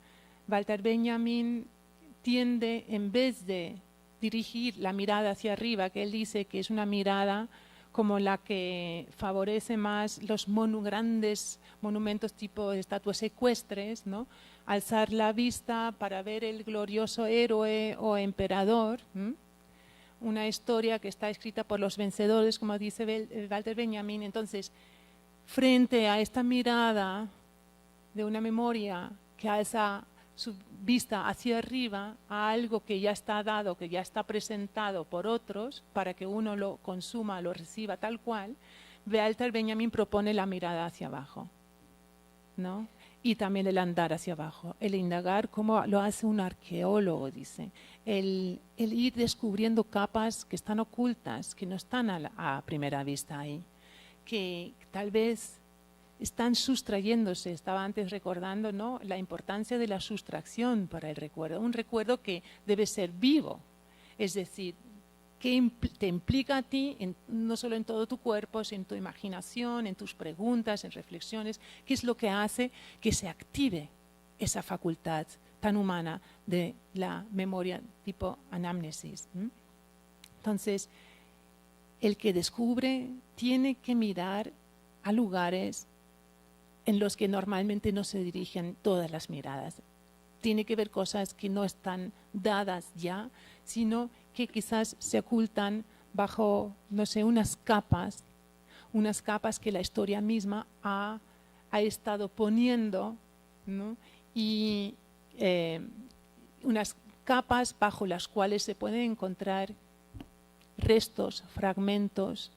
Walter Benjamin tiende, en vez de dirigir la mirada hacia arriba, que él dice que es una mirada como la que favorece más los grandes monumentos tipo estatuas ecuestres, ¿no?, alzar la vista para ver el glorioso héroe o emperador, una historia que está escrita por los vencedores, como dice Walter Benjamin. Entonces, frente a esta mirada de una memoria que alza su vista hacia arriba a algo que ya está dado, que ya está presentado por otros, para que uno lo consuma, lo reciba tal cual, Walter Benjamin propone la mirada hacia abajo, ¿no?, y también el andar hacia abajo, el indagar, como lo hace un arqueólogo, dice, el ir descubriendo capas que están ocultas, que no están a primera vista ahí, que tal vez están sustrayéndose. Estaba antes recordando, ¿no?, la importancia de la sustracción para el recuerdo. Un recuerdo que debe ser vivo, es decir, que te implica a ti, no solo en todo tu cuerpo, sino en tu imaginación, en tus preguntas, en reflexiones, qué es lo que hace que se active esa facultad tan humana de la memoria tipo anamnesis. Entonces, el que descubre tiene que mirar a lugares en los que normalmente no se dirigen todas las miradas. Tiene que ver cosas que no están dadas ya, sino que quizás se ocultan bajo, no sé, unas capas que la historia misma ha estado poniendo, ¿no?, y unas capas bajo las cuales se pueden encontrar restos, fragmentos,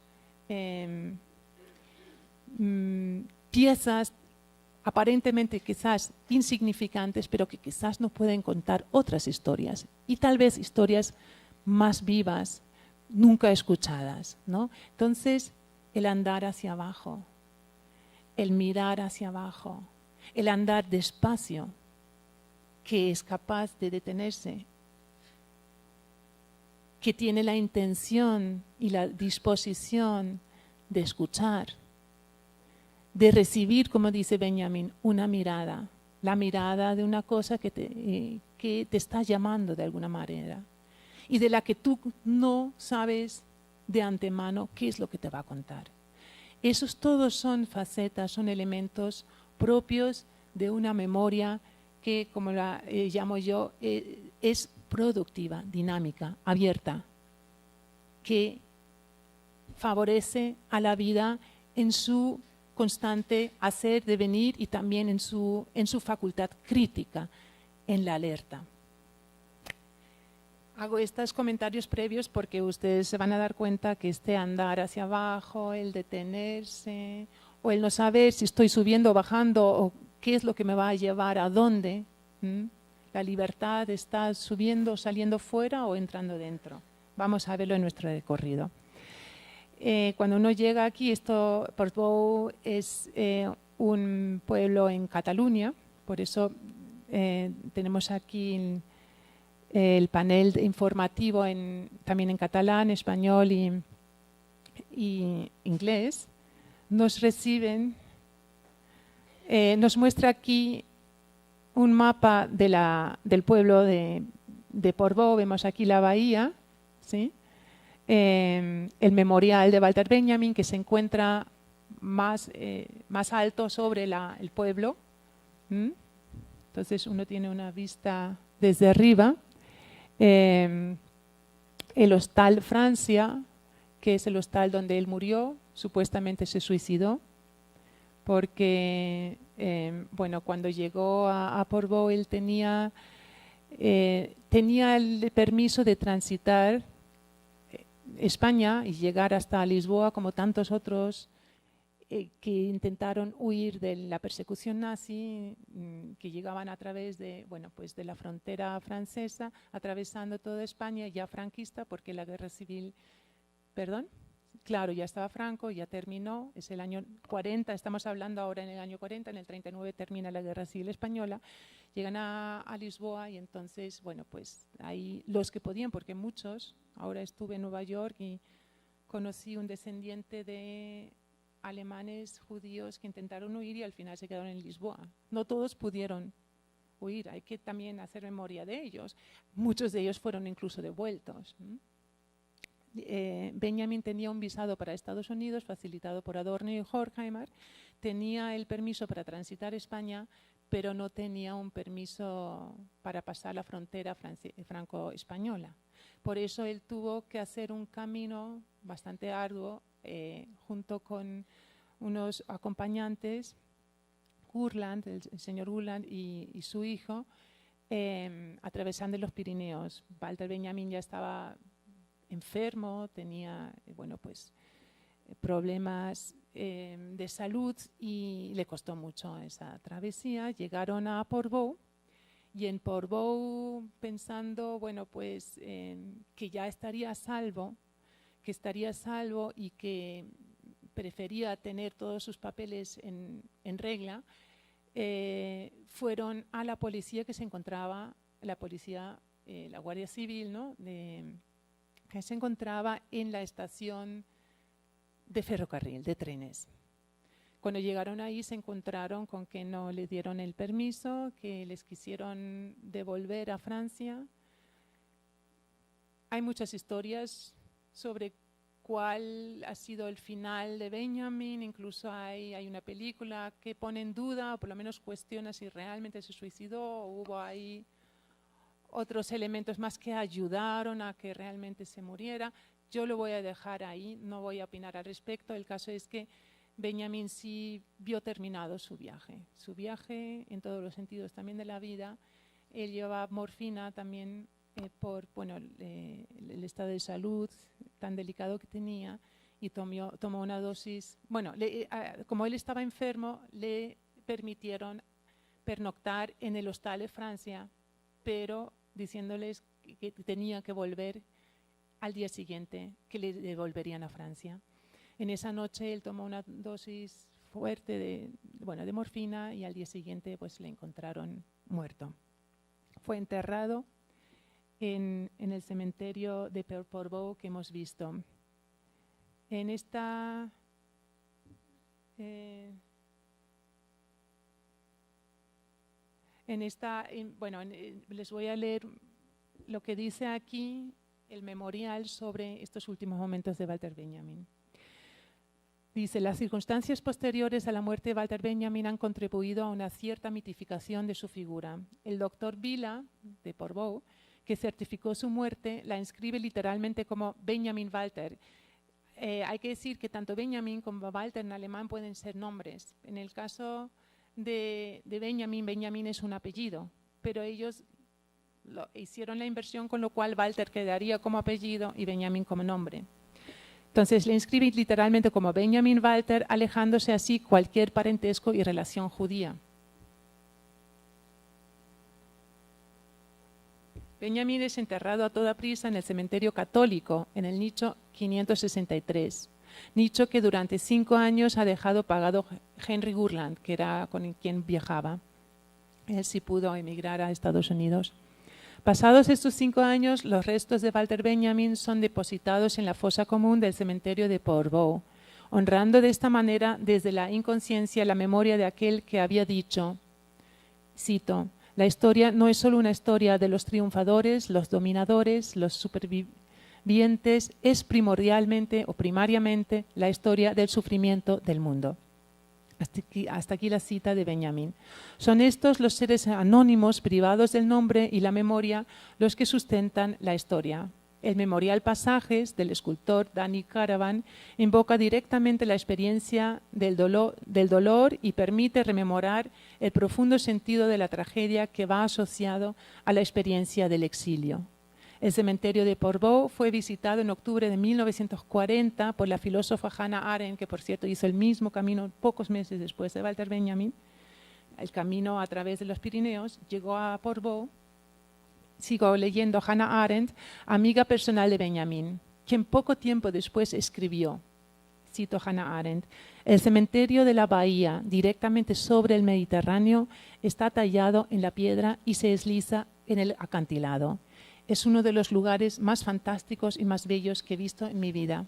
piezas aparentemente quizás insignificantes, pero que quizás nos pueden contar otras historias, y tal vez historias más vivas, nunca escuchadas, ¿no? Entonces, el andar hacia abajo, el mirar hacia abajo, el andar despacio, que es capaz de detenerse, que tiene la intención y la disposición de escuchar, de recibir, como dice Benjamin, una mirada, la mirada de una cosa que te está llamando de alguna manera y de la que tú no sabes de antemano qué es lo que te va a contar. Esos todos son facetas, son elementos propios de una memoria que, como la llamo yo, es productiva, dinámica, abierta, que favorece a la vida en su constante hacer, devenir y también en su facultad crítica, en la alerta. Hago estos comentarios previos porque ustedes se van a dar cuenta que este andar hacia abajo, el detenerse, o el no saber si estoy subiendo o bajando, o qué es lo que me va a llevar a dónde. La libertad está subiendo, saliendo fuera o entrando dentro. Vamos a verlo en nuestro recorrido. Cuando uno llega aquí, Portbou es un pueblo en Cataluña, por eso tenemos aquí el panel informativo también en catalán, español y inglés. Nos reciben, nos muestra aquí un mapa del pueblo de Portbou. Vemos aquí la bahía, ¿sí? El memorial de Walter Benjamin, que se encuentra más alto sobre el pueblo. Entonces uno tiene una vista desde arriba. El Hostal Francia, que es el hostal donde él murió, supuestamente se suicidó, porque cuando llegó a Portbou él tenía el permiso de transitar España y llegar hasta Lisboa, como tantos otros que intentaron huir de la persecución nazi, que llegaban a través de la frontera francesa, atravesando toda España, ya franquista, porque la guerra civil, claro, ya estaba Franco, ya terminó, es el año 40, estamos hablando ahora en el año 40, en el 39 termina la guerra civil española, llegan a Lisboa y entonces, ahí los que podían, porque muchos, ahora estuve en Nueva York y conocí un descendiente de alemanes judíos que intentaron huir y al final se quedaron en Lisboa. No todos pudieron huir, hay que también hacer memoria de ellos. Muchos de ellos fueron incluso devueltos. Benjamin tenía un visado para Estados Unidos facilitado por Adorno y Horkheimer, tenía el permiso para transitar España, pero no tenía un permiso para pasar la frontera franco-española. Por eso él tuvo que hacer un camino bastante arduo junto con unos acompañantes, el señor Urland y su hijo, atravesando los Pirineos. Walter Benjamin ya estaba enfermo, tenía problemas de salud y le costó mucho esa travesía. Llegaron a Portbou y en Portbou pensando que ya estaría a salvo, y que prefería tener todos sus papeles en regla, fueron a la policía que se encontraba, la Guardia Civil, ¿no? Que se encontraba en la estación de ferrocarril, de trenes. Cuando llegaron ahí se encontraron con que no les dieron el permiso, que les quisieron devolver a Francia. Hay muchas historias sobre cuál ha sido el final de Benjamin, incluso hay una película que pone en duda, o por lo menos cuestiona si realmente se suicidó o hubo ahí otros elementos más que ayudaron a que realmente se muriera. Yo lo voy a dejar ahí, no voy a opinar al respecto. El caso es que Benjamin sí vio terminado su viaje en todos los sentidos también de la vida. Él llevaba morfina también por el estado de salud tan delicado que tenía y tomó una dosis. Como él estaba enfermo, le permitieron pernoctar en el hostal de Francia, pero diciéndoles que tenía que volver al día siguiente, que le devolverían a Francia. En esa noche él tomó una dosis fuerte de morfina y al día siguiente pues le encontraron muerto. Fue enterrado en el cementerio de Portbou que hemos visto. En esta les voy a leer lo que dice aquí el memorial sobre estos últimos momentos de Walter Benjamin. Dice, las circunstancias posteriores a la muerte de Walter Benjamin han contribuido a una cierta mitificación de su figura. El doctor Vila, de Portbou, que certificó su muerte, la inscribe literalmente como Benjamin Walter. Hay que decir que tanto Benjamin como Walter en alemán pueden ser nombres. En el caso de Benjamin, Benjamin es un apellido, pero ellos hicieron la inversión, con lo cual Walter quedaría como apellido y Benjamin como nombre. Entonces le inscribe literalmente como Benjamin Walter, alejándose así cualquier parentesco y relación judía. Benjamin es enterrado a toda prisa en el cementerio católico, en el nicho 563, nicho que durante 5 años ha dejado pagado Henry Gurland, que era con quien viajaba. Él sí pudo emigrar a Estados Unidos. Pasados estos 5 años, los restos de Walter Benjamin son depositados en la fosa común del cementerio de Portbou, honrando de esta manera desde la inconsciencia la memoria de aquel que había dicho, cito, la historia no es solo una historia de los triunfadores, los dominadores, los supervivientes, es primordialmente o primariamente la historia del sufrimiento del mundo. Hasta aquí la cita de Benjamin. Son estos los seres anónimos privados del nombre y la memoria los que sustentan la historia. El memorial Pasajes del escultor Danny Caravan invoca directamente la experiencia del dolor y permite rememorar el profundo sentido de la tragedia que va asociado a la experiencia del exilio. El cementerio de Portbou fue visitado en octubre de 1940 por la filósofa Hannah Arendt, que por cierto hizo el mismo camino pocos meses después de Walter Benjamin, el camino a través de los Pirineos, llegó a Portbou. Sigo leyendo Hannah Arendt, amiga personal de Benjamin, quien poco tiempo después escribió, cito Hannah Arendt, el cementerio de la bahía, directamente sobre el Mediterráneo, está tallado en la piedra y se desliza en el acantilado. Es uno de los lugares más fantásticos y más bellos que he visto en mi vida.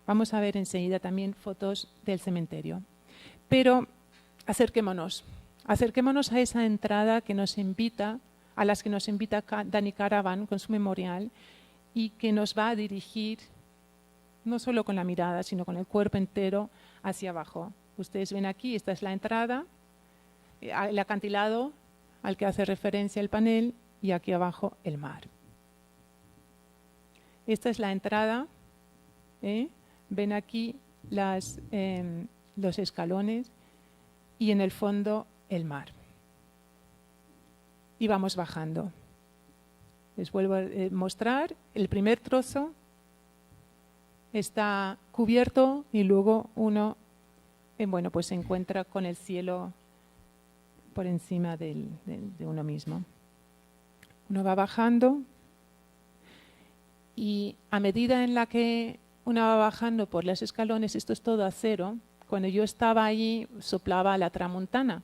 Vamos a ver enseguida también fotos del cementerio. Pero acerquémonos a esa entrada que nos invita, a las que nos invita Danny Caravan con su memorial y que nos va a dirigir no solo con la mirada, sino con el cuerpo entero hacia abajo. Ustedes ven aquí, esta es la entrada, el acantilado al que hace referencia el panel y aquí abajo el mar. Esta es la entrada, ven aquí los escalones y en el fondo el mar. Y vamos bajando. Les vuelvo a mostrar, el primer trozo está cubierto y luego uno pues se encuentra con el cielo por encima de uno mismo. Uno va bajando y a medida en la que uno va bajando por los escalones, esto es todo acero, cuando yo estaba allí soplaba la tramuntana,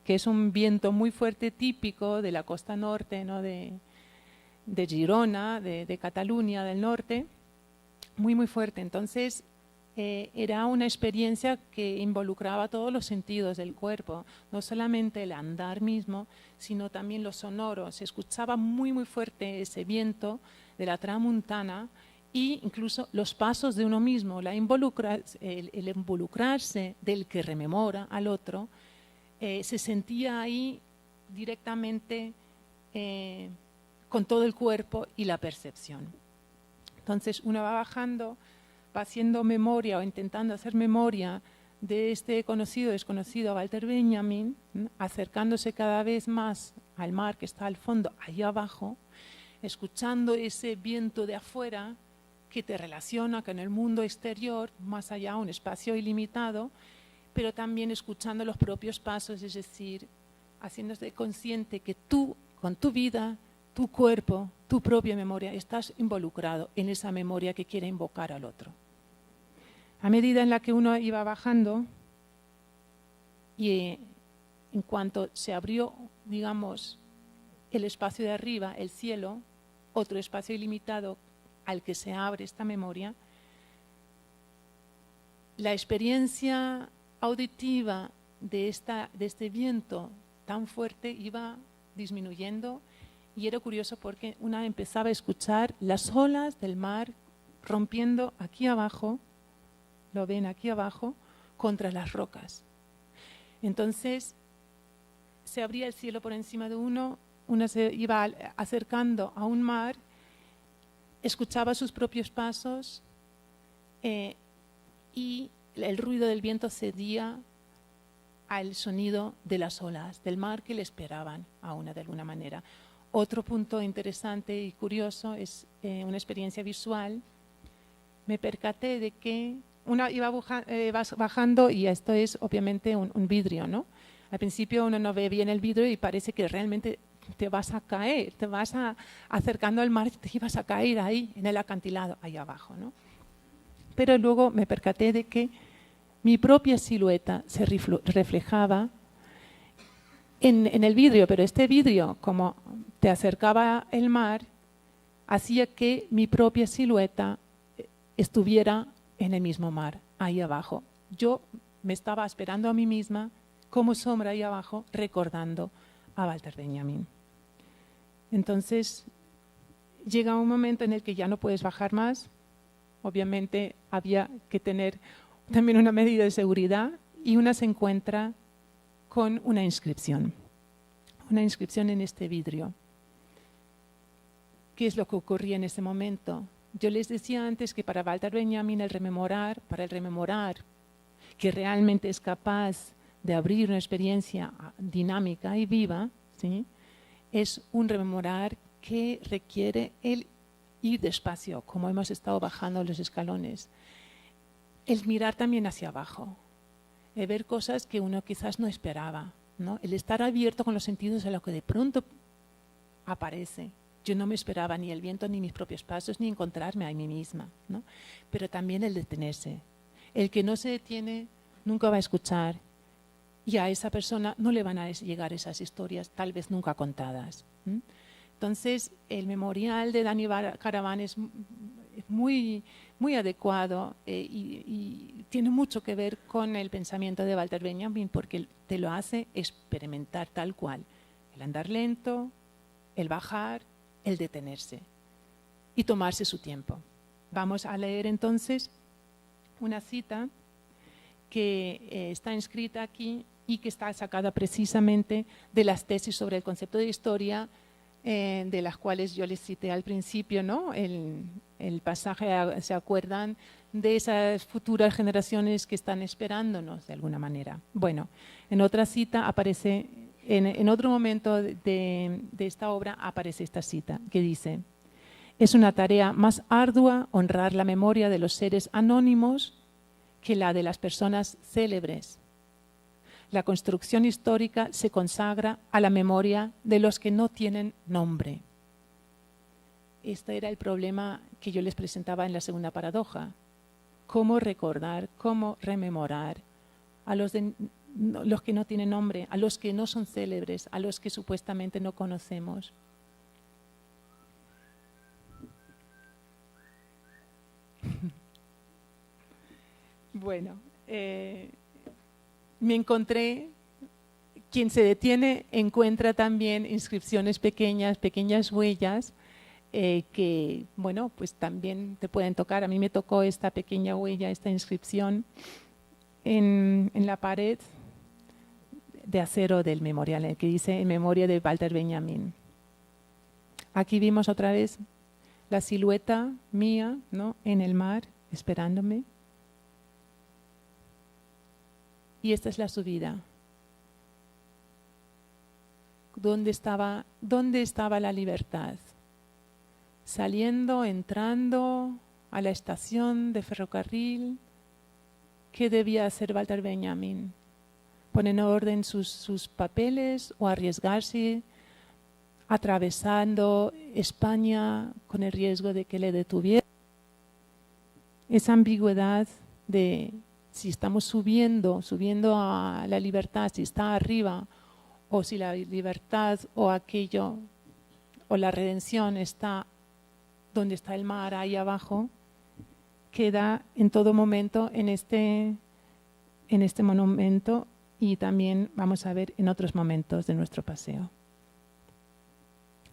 que es un viento muy fuerte típico de la costa norte, ¿no? de Girona, de Cataluña del norte, muy muy fuerte. Entonces era una experiencia que involucraba todos los sentidos del cuerpo, no solamente el andar mismo, sino también los sonoros. Se escuchaba muy muy fuerte ese viento de la tramuntana e incluso los pasos de uno mismo, el involucrarse del que rememora al otro, se sentía ahí directamente con todo el cuerpo y la percepción. Entonces uno va bajando, va haciendo memoria o intentando hacer memoria de este desconocido Walter Benjamin, acercándose cada vez más al mar que está al fondo, ahí abajo, escuchando ese viento de afuera que te relaciona con el mundo exterior, más allá, un espacio ilimitado, pero también escuchando los propios pasos, es decir, haciéndose consciente que tú, con tu vida, tu cuerpo, tu propia memoria, estás involucrado en esa memoria que quiere invocar al otro. A medida en la que uno iba bajando, y en cuanto se abrió, digamos, el espacio de arriba, el cielo, otro espacio ilimitado al que se abre esta memoria, la experiencia auditiva de este viento tan fuerte iba disminuyendo, y era curioso porque una empezaba a escuchar las olas del mar rompiendo aquí abajo, lo ven aquí abajo, contra las rocas. Entonces se abría el cielo por encima de uno se iba acercando a un mar, escuchaba sus propios pasos y el ruido del viento cedía al sonido de las olas del mar que le esperaban a una de alguna manera. Otro punto interesante y curioso es una experiencia visual. Me percaté de que una iba bajando, y esto es obviamente un vidrio, ¿no? Al principio uno no ve bien el vidrio y parece que realmente te vas a caer, te vas acercando al mar, te ibas a caer ahí, en el acantilado, ahí abajo, ¿no? Pero luego me percaté de que mi propia silueta se reflejaba en el vidrio, pero este vidrio, como te acercaba el mar, hacía que mi propia silueta estuviera en el mismo mar, ahí abajo. Yo me estaba esperando a mí misma como sombra ahí abajo, recordando a Walter Benjamin. Entonces, llega un momento en el que ya no puedes bajar más. Obviamente había que tener también una medida de seguridad, y una se encuentra con una inscripción en este vidrio. ¿Qué es lo que ocurría en ese momento? Yo les decía antes que para Walter Benjamin para el rememorar, que realmente es capaz de abrir una experiencia dinámica y viva, ¿sí?, es un rememorar que requiere el ir despacio, como hemos estado bajando los escalones. El mirar también hacia abajo, el ver cosas que uno quizás no esperaba, ¿no? El estar abierto con los sentidos a lo que de pronto aparece. Yo no me esperaba ni el viento, ni mis propios pasos, ni encontrarme a mí misma, ¿no? Pero también el detenerse. El que no se detiene nunca va a escuchar, y a esa persona no le van a llegar esas historias, tal vez nunca contadas. Entonces, el memorial de Dani Caravan es muy, muy adecuado y tiene mucho que ver con el pensamiento de Walter Benjamin, porque te lo hace experimentar tal cual. El andar lento, el bajar, el detenerse y tomarse su tiempo. Vamos a leer entonces una cita que está inscrita aquí y que está sacada precisamente de las tesis sobre el concepto de historia, de las cuales yo les cité al principio, ¿no? El pasaje, ¿se acuerdan?, de esas futuras generaciones que están esperándonos de alguna manera. Bueno, en otra cita aparece, en otro momento de esta obra aparece esta cita que dice: es una tarea más ardua honrar la memoria de los seres anónimos que la de las personas célebres. La construcción histórica se consagra a la memoria de los que no tienen nombre. Este era el problema que yo les presentaba en la segunda paradoja. Cómo recordar, cómo rememorar a los que no tienen nombre, a los que no son célebres, a los que supuestamente no conocemos. Bueno, me encontré, quien se detiene encuentra también inscripciones pequeñas huellas que, bueno, pues también te pueden tocar. A mí me tocó esta pequeña huella, esta inscripción en la pared de acero del memorial, que dice: en memoria de Walter Benjamin. Aquí vimos otra vez la silueta mía, ¿no?, en el mar, esperándome. Y esta es la subida. ¿Dónde estaba la libertad? Saliendo, entrando a la estación de ferrocarril, ¿qué debía hacer Walter Benjamin? ¿Poner en orden sus papeles o arriesgarse atravesando España con el riesgo de que le detuvieran? Esa ambigüedad de si estamos subiendo a la libertad, si está arriba, o si la libertad o aquello, o la redención está donde está el mar, ahí abajo, queda en todo momento en este monumento, y también vamos a ver en otros momentos de nuestro paseo.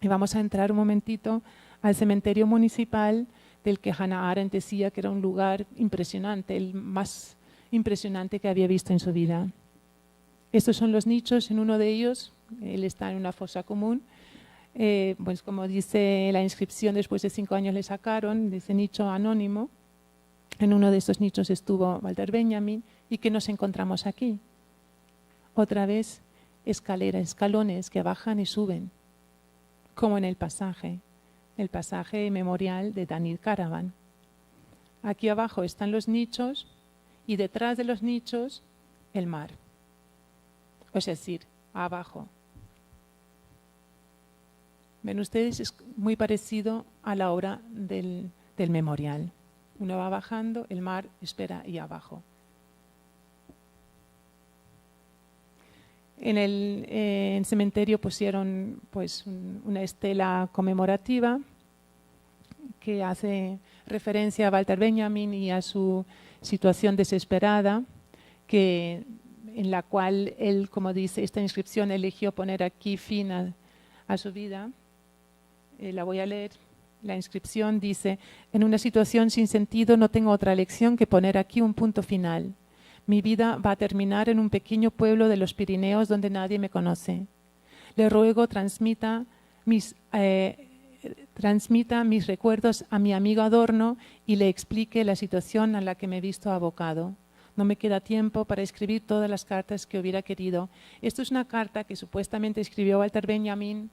Y vamos a entrar un momentito al cementerio municipal, del que Hannah Arendt decía que era un lugar impresionante, el más impresionante que había visto en su vida. Estos son los nichos. En uno de ellos, él está en una fosa común, pues como dice la inscripción, después de 5 años le sacaron de ese nicho anónimo. En uno de estos nichos estuvo Walter Benjamin. ¿Y qué nos encontramos aquí? Otra vez escalones que bajan y suben, como en el pasaje memorial de Dani Caravan. Aquí abajo están los nichos y detrás de los nichos el mar. Es decir, abajo. Ven ustedes, es muy parecido a la obra del memorial. Uno va bajando, el mar espera ahí abajo. En el cementerio pusieron pues una estela conmemorativa que hace referencia a Walter Benjamin y a su situación desesperada, en la cual él, como dice esta inscripción, eligió poner aquí fin a su vida. La voy a leer. La inscripción dice: en una situación sin sentido no tengo otra elección que poner aquí un punto final. Mi vida va a terminar en un pequeño pueblo de los Pirineos donde nadie me conoce. Le ruego transmita mis recuerdos a mi amigo Adorno y le explique la situación a la que me he visto abocado. No me queda tiempo para escribir todas las cartas que hubiera querido. Esto es una carta que supuestamente escribió Walter Benjamin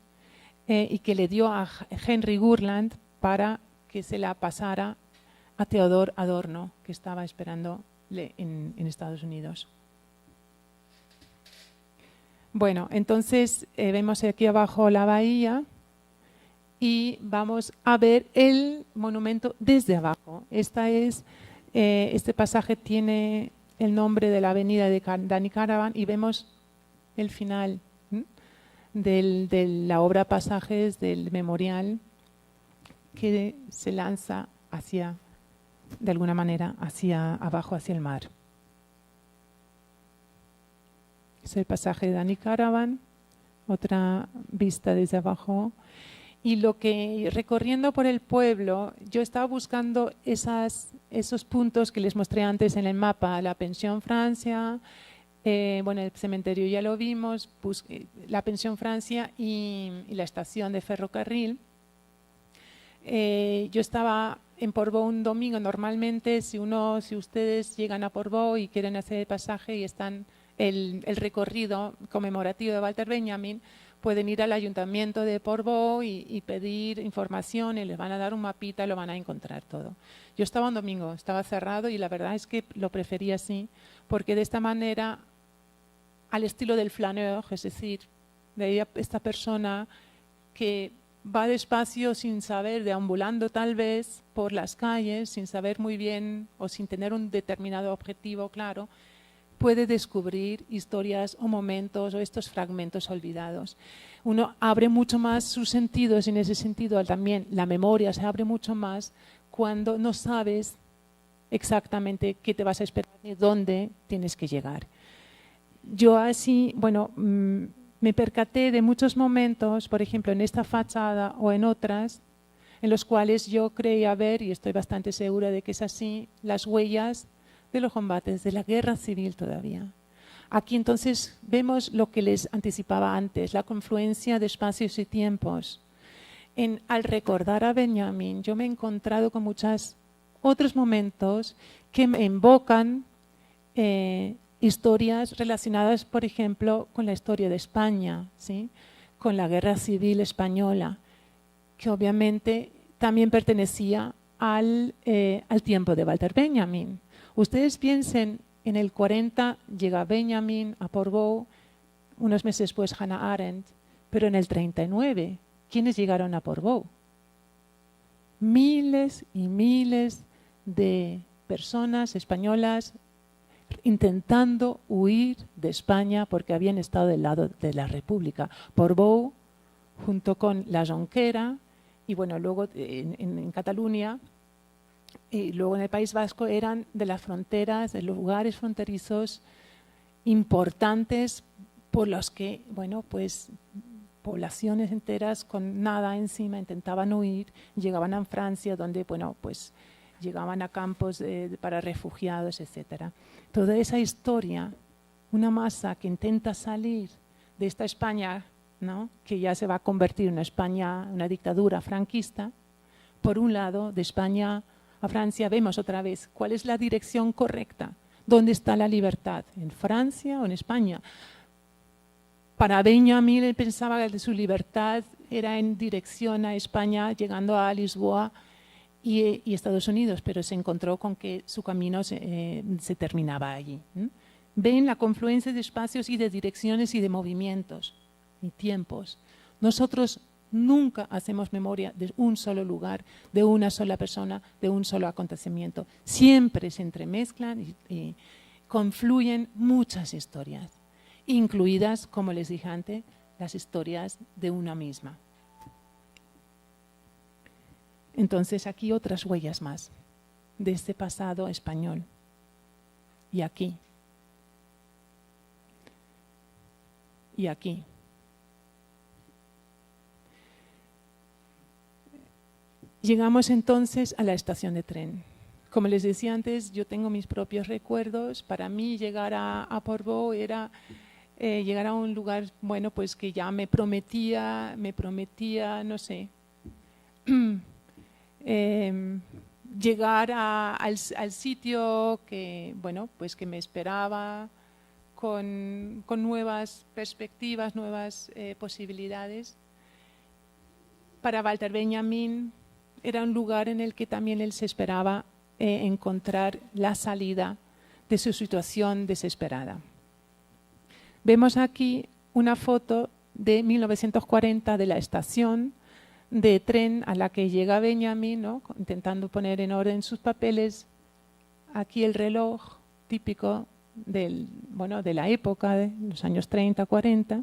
y que le dio a Henry Gurland para que se la pasara a Theodor Adorno, que estaba esperándole en Estados Unidos. Bueno, entonces vemos aquí abajo la bahía y vamos a ver el monumento desde abajo. Este pasaje tiene el nombre de la avenida de Dani Caravan y vemos el final de la obra Pasajes del memorial, que se lanza de alguna manera hacia abajo, hacia el mar. Es el pasaje de Dani Caravan, otra vista desde abajo. Y recorriendo por el pueblo, yo estaba buscando esos puntos que les mostré antes en el mapa: la pensión Francia, el cementerio ya lo vimos, la pensión Francia y la estación de ferrocarril. Yo estaba en Portbou un domingo. Normalmente, si ustedes llegan a Portbou y quieren hacer el pasaje y están el recorrido conmemorativo de Walter Benjamin, pueden ir al ayuntamiento de Portbou y pedir información y les van a dar un mapita y lo van a encontrar todo. Yo estaba un domingo, estaba cerrado, y la verdad es que lo preferí así, porque de esta manera, al estilo del flaneur, es decir, de esta persona que va despacio, sin saber, deambulando tal vez por las calles, sin saber muy bien o sin tener un determinado objetivo claro, puede descubrir historias o momentos o estos fragmentos olvidados. Uno abre mucho más sus sentidos, y en ese sentido también la memoria se abre mucho más cuando no sabes exactamente qué te vas a esperar ni dónde tienes que llegar. Yo así, me percaté de muchos momentos, por ejemplo en esta fachada o en otras, en los cuales yo creía ver, y estoy bastante segura de que es así, las huellas de los combates, de la guerra civil todavía. Aquí entonces vemos lo que les anticipaba antes, la confluencia de espacios y tiempos. Al recordar a Benjamin, yo me he encontrado con muchos otros momentos que me invocan historias relacionadas, por ejemplo, con la historia de España, ¿sí? Con la guerra civil española, que obviamente también pertenecía al tiempo de Walter Benjamin. Ustedes piensen En el 40 llega Benjamin a Portbou, unos meses después Hannah Arendt, pero en el 39, ¿quiénes llegaron a Portbou? Miles y miles de personas españolas intentando huir de España porque habían estado del lado de la República. Portbou, junto con la Jonquera, y bueno, luego en Cataluña, y luego en el País Vasco, eran de las fronteras, de los lugares fronterizos importantes por los que, bueno, pues poblaciones enteras con nada encima intentaban huir, llegaban a Francia, donde, bueno, pues llegaban a campos para refugiados, etcétera. Toda esa historia, una masa que intenta salir de esta España, ¿no?, que ya se va a convertir en una España, una dictadura franquista. Por un lado, de España a Francia, vemos otra vez cuál es la dirección correcta, dónde está la libertad, en Francia o en España. Para Benjamin, él pensaba que su libertad era en dirección a España, llegando a Lisboa y Estados Unidos, pero se encontró con que su camino se terminaba allí. Ven la confluencia de espacios y de direcciones y de movimientos y tiempos. Nosotros nunca hacemos memoria de un solo lugar, de una sola persona, de un solo acontecimiento. Siempre se entremezclan y confluyen muchas historias, incluidas, como les dije antes, las historias de una misma. Entonces aquí otras huellas más de este pasado español. Y aquí. Y aquí. Llegamos entonces a la estación de tren. Como les decía antes, yo tengo mis propios recuerdos. Para mí llegar a Portbou era llegar a un lugar, bueno, pues que ya me prometía, no sé, llegar al sitio que, bueno, pues que me esperaba con nuevas perspectivas, nuevas posibilidades. Para Walter Benjamin era un lugar en el que también él se esperaba encontrar la salida de su situación desesperada. Vemos aquí una foto de 1940 de la estación de tren a la que llega Benjamin, ¿no?, intentando poner en orden sus papeles. Aquí el reloj típico de la época, de los años 30, 40.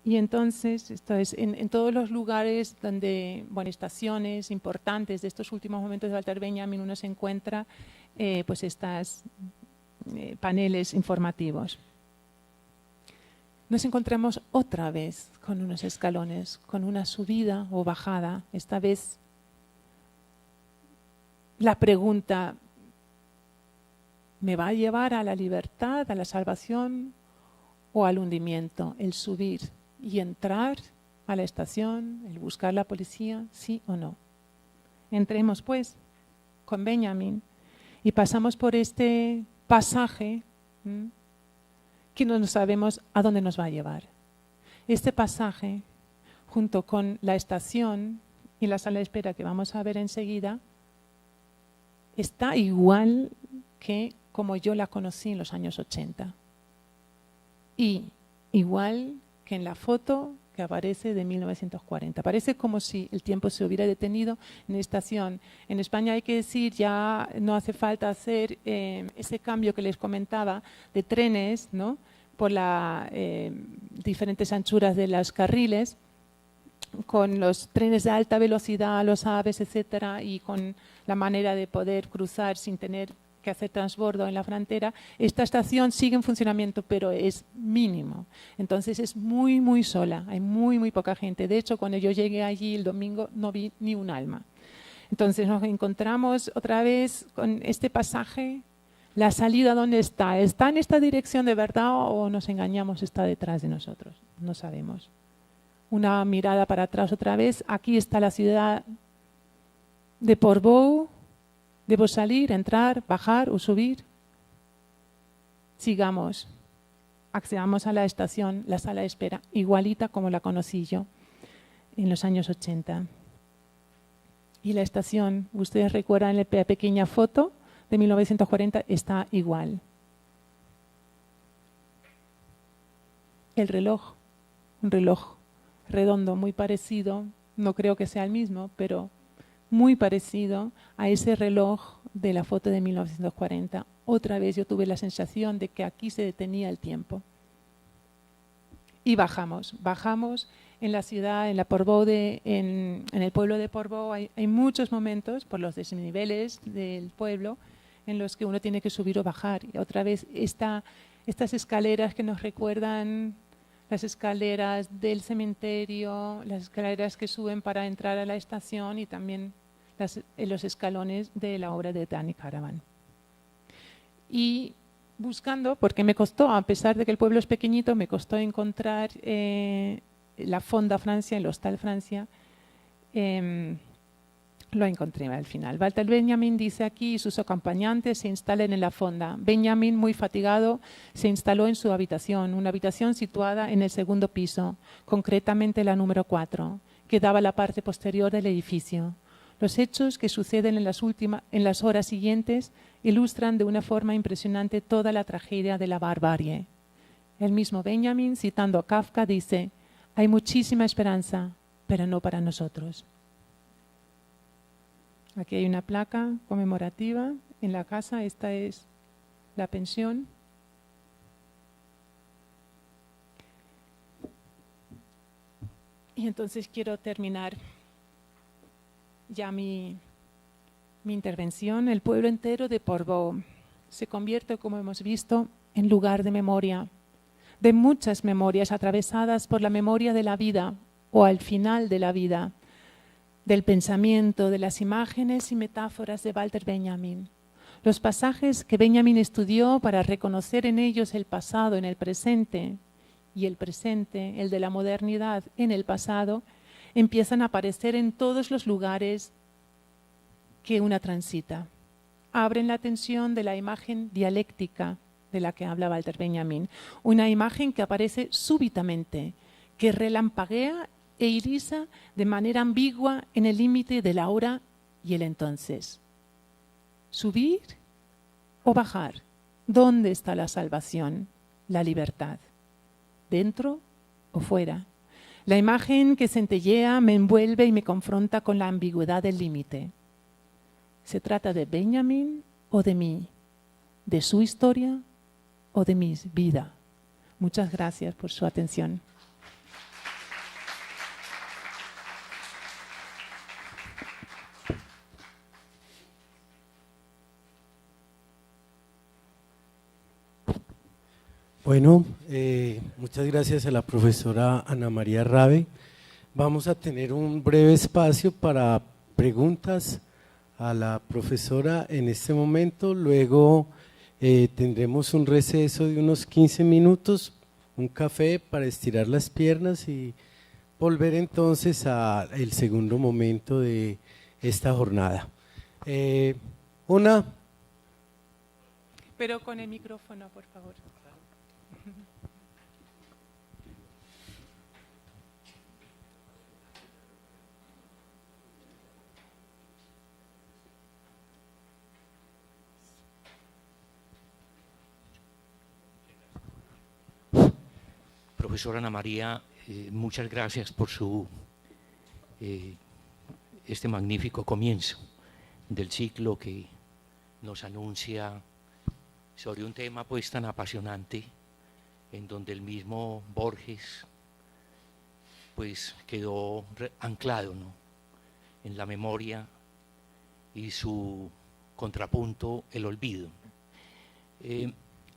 Y entonces, esto es en todos los lugares donde, bueno, estaciones importantes de estos últimos momentos de Walter Benjamin, uno se encuentra pues estas paneles informativos. Nos encontramos otra vez con unos escalones, con una subida o bajada. Esta vez la pregunta, ¿me va a llevar a la libertad, a la salvación o al hundimiento? El subir y entrar a la estación, el buscar la policía, sí o no. Entremos pues con Benjamin y pasamos por este pasaje que no sabemos a dónde nos va a llevar. Este pasaje, junto con la estación y la sala de espera que vamos a ver enseguida, está igual que como yo la conocí en los años 80. Y igual que en la foto que aparece de 1940. Parece como si el tiempo se hubiera detenido en la estación. En España hay que decir, ya no hace falta hacer ese cambio que les comentaba de trenes, ¿no?, por las diferentes anchuras de los carriles, con los trenes de alta velocidad, los AVEs, etcétera, y con la manera de poder cruzar sin tener que hacer transbordo en la frontera. Esta estación sigue en funcionamiento, pero es mínimo. Entonces es muy, muy sola. Hay muy, muy poca gente. De hecho, cuando yo llegué allí el domingo no vi ni un alma. Entonces nos encontramos otra vez con este pasaje. La salida, ¿dónde está? ¿Está en esta dirección de verdad o nos engañamos? Está detrás de nosotros. No sabemos. Una mirada para atrás otra vez. Aquí está la ciudad de Portbou. ¿Debo salir, entrar, bajar o subir? Sigamos. Accedamos a la estación, la sala de espera, igualita como la conocí yo en los años 80. Y la estación, ustedes recuerdan la pequeña foto de 1940 está igual. El reloj, un reloj redondo muy parecido, no creo que sea el mismo, pero muy parecido a ese reloj de la foto de 1940. Otra vez yo tuve la sensación de que aquí se detenía el tiempo. Y bajamos en la ciudad, en la Portbou, en el pueblo de Portbou hay muchos momentos por los desniveles del pueblo en los que uno tiene que subir o bajar. Y otra vez estas escaleras que nos recuerdan las escaleras del cementerio, las escaleras que suben para entrar a la estación y también los escalones de la obra de Danny Caravan. Y buscando, porque me costó, a pesar de que el pueblo es pequeñito, me costó encontrar la Fonda Francia, el Hostal Francia, lo encontré al final. Walter Benjamin dice aquí, sus acompañantes se instalan en la fonda. Benjamin, muy fatigado, se instaló en su habitación, una habitación situada en el segundo piso, concretamente la número 4, que daba a la parte posterior del edificio. Los hechos que suceden en las horas siguientes ilustran de una forma impresionante toda la tragedia de la barbarie. El mismo Benjamin, citando a Kafka, dice: «Hay muchísima esperanza, pero no para nosotros». Aquí hay una placa conmemorativa en la casa, esta es la pensión. Y entonces quiero terminar ya mi intervención. El pueblo entero de Portbou se convierte, como hemos visto, en lugar de memoria, de muchas memorias atravesadas por la memoria de la vida o al final de la vida, del pensamiento, de las imágenes y metáforas de Walter Benjamin. Los pasajes que Benjamin estudió para reconocer en ellos el pasado en el presente y el presente, el de la modernidad en el pasado, empiezan a aparecer en todos los lugares que una transita. Abren la tensión de la imagen dialéctica de la que habla Walter Benjamin, una imagen que aparece súbitamente, que relampaguea e irisa de manera ambigua en el límite del ahora y el entonces. ¿Subir o bajar? ¿Dónde está la salvación, la libertad? ¿Dentro o fuera? La imagen que centellea me envuelve y me confronta con la ambigüedad del límite. ¿Se trata de Benjamin o de mí? ¿De su historia o de mi vida? Muchas gracias por su atención. Bueno, muchas gracias a la profesora Ana María Rabe. Vamos a tener un breve espacio para preguntas a la profesora en este momento. Luego tendremos un receso de unos 15 minutos, un café para estirar las piernas y volver entonces al segundo momento de esta jornada. Pero con el micrófono, por favor. Profesora Ana María, muchas gracias por este magnífico comienzo del ciclo que nos anuncia sobre un tema pues tan apasionante, en donde el mismo Borges pues quedó anclado, ¿no?, en la memoria y su contrapunto, el olvido.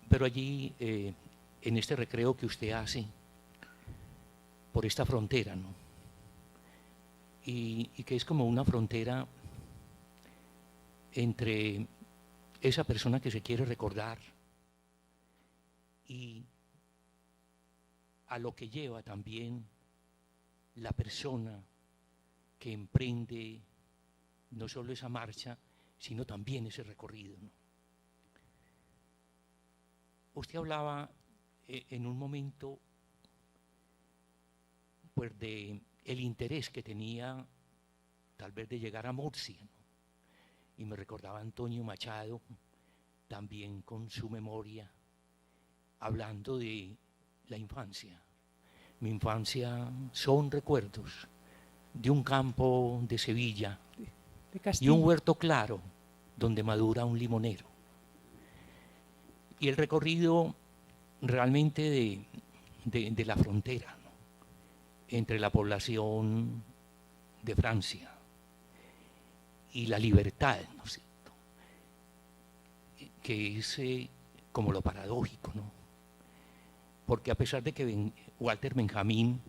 Pero allí, en este recreo que usted hace por esta frontera, ¿no?, y que es como una frontera entre esa persona que se quiere recordar y a lo que lleva también la persona que emprende no solo esa marcha, sino también ese recorrido, ¿no? Usted hablaba en un momento pues de el interés que tenía tal vez de llegar a Murcia, ¿no?, y me recordaba a Antonio Machado, también con su memoria, hablando de la infancia. Mi infancia son recuerdos de un campo de Sevilla y un huerto claro donde madura un limonero. Y el recorrido realmente de la frontera, ¿no?, entre la población de Francia y la libertad, ¿no es cierto?, que es como lo paradójico, ¿no? Porque a pesar de que Walter Benjamin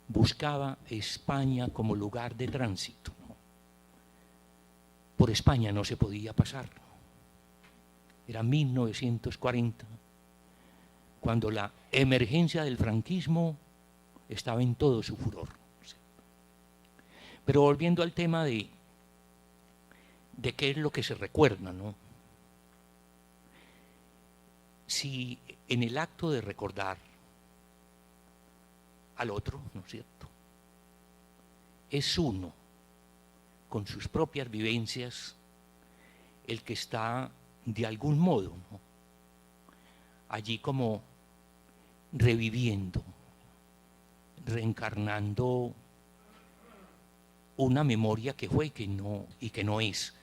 buscaba España como lugar de tránsito, ¿no?, por España no se podía pasar. Era 1940, cuando la emergencia del franquismo estaba en todo su furor. Pero volviendo al tema de qué es lo que se recuerda, ¿no? Si en el acto de recordar al otro, ¿no es cierto?, es uno, con sus propias vivencias, el que está de algún modo, ¿no?, allí como reviviendo, reencarnando una memoria que fue y que no es.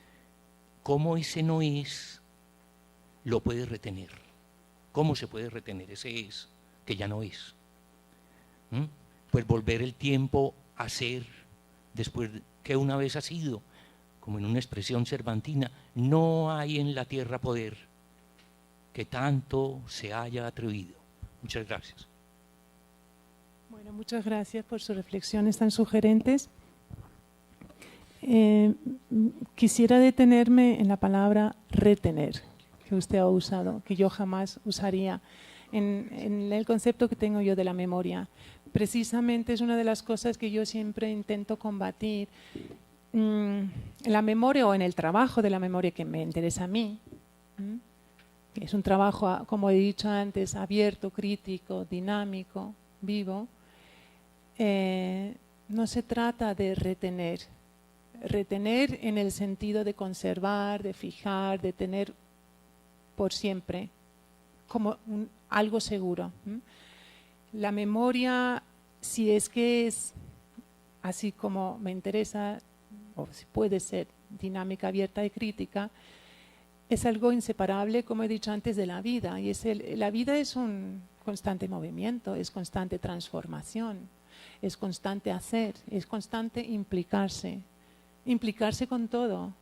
¿Cómo ese no es lo puede retener? ¿Cómo se puede retener ese es que ya no es? Pues volver el tiempo a ser después que una vez ha sido, como en una expresión cervantina, no hay en la tierra poder que tanto se haya atrevido. Muchas gracias. Bueno, muchas gracias por sus reflexiones tan sugerentes. Quisiera detenerme en la palabra retener, que usted ha usado, que yo jamás usaría en el concepto que tengo yo de la memoria. Precisamente es una de las cosas que yo siempre intento combatir en la memoria o en el trabajo de la memoria que me interesa a mí. Es un trabajo, como he dicho antes, abierto, crítico, dinámico, vivo. No se trata de retener en el sentido de conservar, de fijar, de tener por siempre, como algo seguro. La memoria, si es que es así como me interesa, o si puede ser dinámica, abierta y crítica, es algo inseparable, como he dicho antes, de la vida. Y la vida es un constante movimiento, es constante transformación, es constante hacer, es constante implicarse con todo,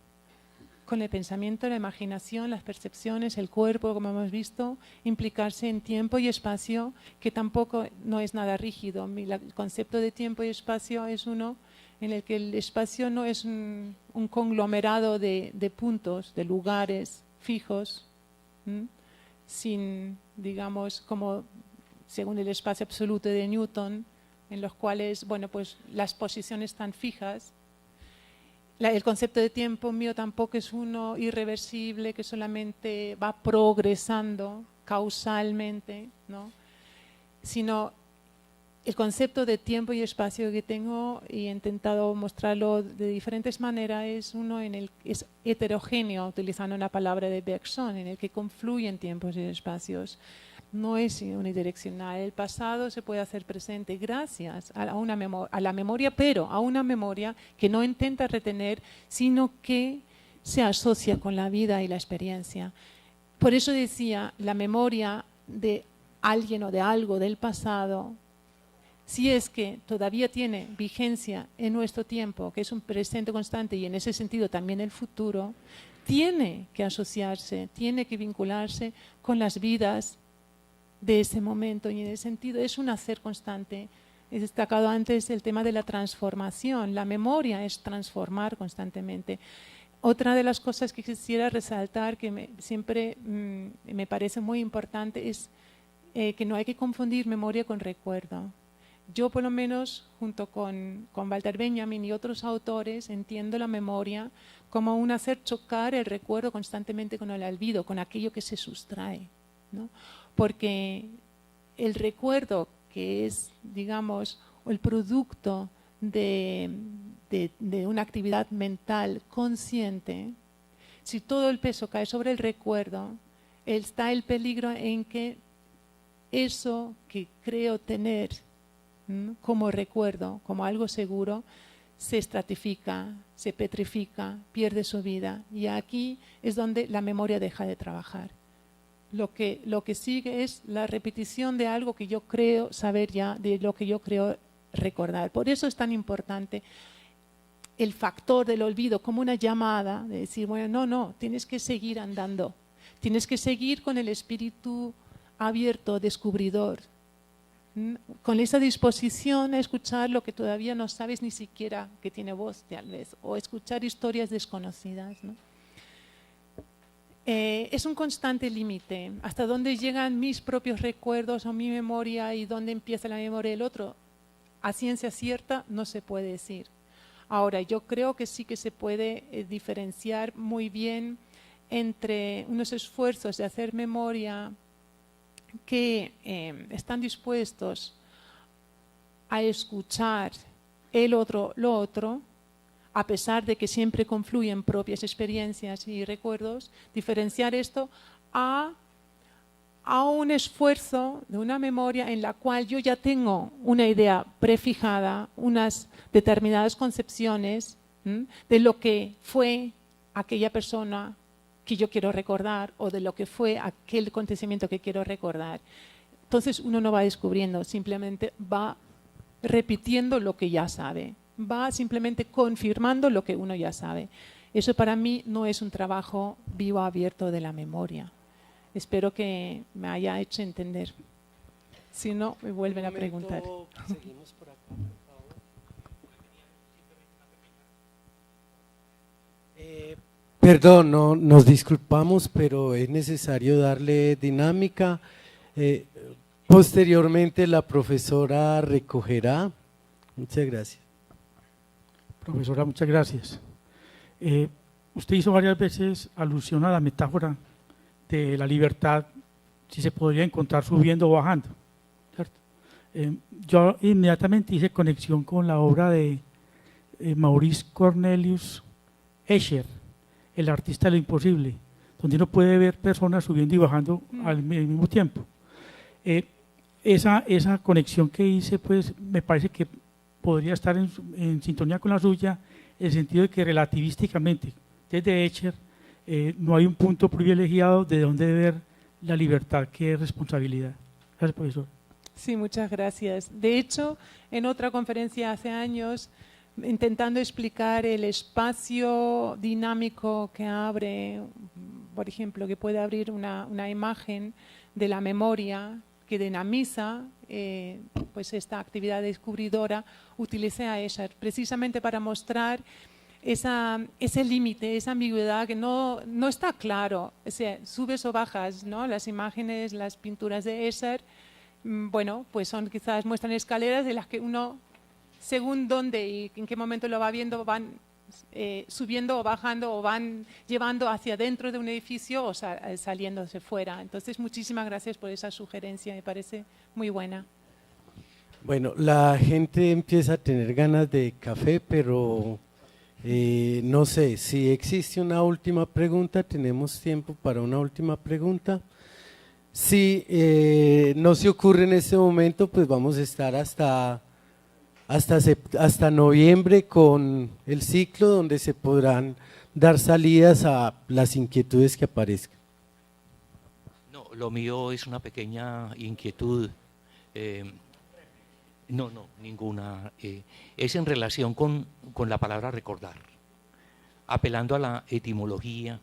con el pensamiento, la imaginación, las percepciones, el cuerpo, como hemos visto, implicarse en tiempo y espacio, que tampoco no es nada rígido. El concepto de tiempo y espacio es uno en el que el espacio no es un conglomerado de puntos, de lugares fijos, sin, digamos, como según el espacio absoluto de Newton, en los cuales, bueno, pues las posiciones están fijas. El concepto de tiempo mío tampoco es uno irreversible que solamente va progresando causalmente, ¿no?, sino el concepto de tiempo y espacio que tengo, y he intentado mostrarlo de diferentes maneras, es uno en el que es heterogéneo, utilizando una palabra de Bergson, en el que confluyen tiempos y espacios. No es unidireccional. El pasado se puede hacer presente gracias a la memoria, pero a una memoria que no intenta retener, sino que se asocia con la vida y la experiencia. Por eso decía, la memoria de alguien o de algo del pasado, si es que todavía tiene vigencia en nuestro tiempo, que es un presente constante y en ese sentido también el futuro, tiene que asociarse, tiene que vincularse con las vidas de ese momento, y en ese sentido es un hacer constante. He destacado antes el tema de la transformación. La memoria es transformar constantemente. Otra de las cosas que quisiera resaltar, que siempre me parece muy importante, es que no hay que confundir memoria con recuerdo. Yo, por lo menos, junto con Walter Benjamin y otros autores, entiendo la memoria como un hacer chocar el recuerdo constantemente con el olvido, con aquello que se sustrae, ¿no? Porque el recuerdo, que es, digamos, el producto de una actividad mental consciente, si todo el peso cae sobre el recuerdo, está el peligro en que eso que creo tener como recuerdo, como algo seguro, se estratifica, se petrifica, pierde su vida. Y aquí es donde la memoria deja de trabajar. Lo que sigue es la repetición de algo que yo creo saber ya, de lo que yo creo recordar. Por eso es tan importante el factor del olvido como una llamada de decir, bueno, no, tienes que seguir andando, tienes que seguir con el espíritu abierto, descubridor, con esa disposición a escuchar lo que todavía no sabes ni siquiera que tiene voz, tal vez, o escuchar historias desconocidas, ¿no? Es un constante límite, hasta dónde llegan mis propios recuerdos o mi memoria y dónde empieza la memoria del otro. A ciencia cierta no se puede decir. Ahora, yo creo que sí que se puede diferenciar muy bien entre unos esfuerzos de hacer memoria que están dispuestos a escuchar el otro, lo otro, a pesar de que siempre confluyen propias experiencias y recuerdos, diferenciar esto a un esfuerzo de una memoria en la cual yo ya tengo una idea prefijada, unas determinadas concepciones de lo que fue aquella persona que yo quiero recordar o de lo que fue aquel acontecimiento que quiero recordar. Entonces uno no va descubriendo, simplemente va repitiendo lo que ya sabe, va simplemente confirmando lo que uno ya sabe. Eso para mí no es un trabajo vivo abierto de la memoria. Espero que me haya hecho entender. Si no, me vuelven a preguntar. Seguimos por acá, por favor. Perdón, no, nos disculpamos, pero es necesario darle dinámica. Posteriormente la profesora recogerá. Muchas gracias. Profesora, muchas gracias. Usted hizo varias veces alusión a la metáfora de la libertad, si se podría encontrar subiendo o bajando, ¿cierto? Yo inmediatamente hice conexión con la obra de Maurice Cornelius Escher, El artista de lo imposible, donde uno puede ver personas subiendo y bajando al mismo tiempo. Esa conexión que hice, pues me parece que podría estar en sintonía con la suya, en el sentido de que relativísticamente, desde Escher, no hay un punto privilegiado de donde ver la libertad, que es responsabilidad. Gracias, profesor. Sí, muchas gracias. De hecho, en otra conferencia hace años, intentando explicar el espacio dinámico que abre, por ejemplo, que puede abrir una imagen de la memoria que dinamiza pues esta actividad descubridora, utilicé a Escher precisamente para mostrar ese límite, esa ambigüedad que no está claro. O sea, subes o bajas, ¿no? Las imágenes, las pinturas de Escher, bueno, pues quizás muestran escaleras de las que uno, según dónde y en qué momento lo va viendo, van subiendo o bajando o van llevando hacia dentro de un edificio o saliéndose fuera. Entonces, muchísimas gracias por esa sugerencia, me parece muy buena. Bueno, la gente empieza a tener ganas de café, pero no sé, si existe una última pregunta, tenemos tiempo para una última pregunta. Si no se ocurre en este momento, pues vamos a estar hasta noviembre con el ciclo donde se podrán dar salidas a las inquietudes que aparezcan. No, lo mío es una pequeña inquietud. No, ninguna. Es en relación con la palabra recordar. Apelando a la etimología,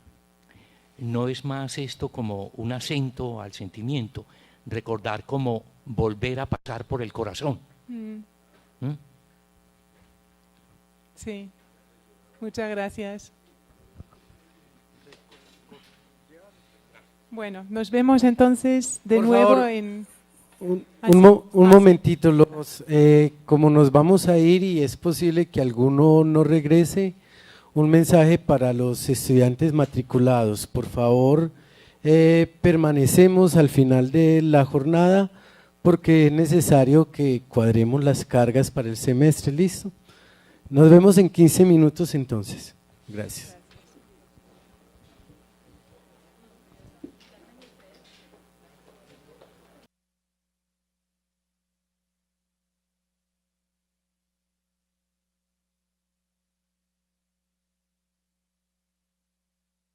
no es más esto como un acento al sentimiento, recordar como volver a pasar por el corazón. Sí, muchas gracias. Bueno, nos vemos entonces de nuevo favor, en… Un momentito, como nos vamos a ir y es posible que alguno no regrese, un mensaje para los estudiantes matriculados. Por favor, permanecemos al final de la jornada porque es necesario que cuadremos las cargas para el semestre. ¿Listo? Nos vemos en 15 minutos entonces. Gracias.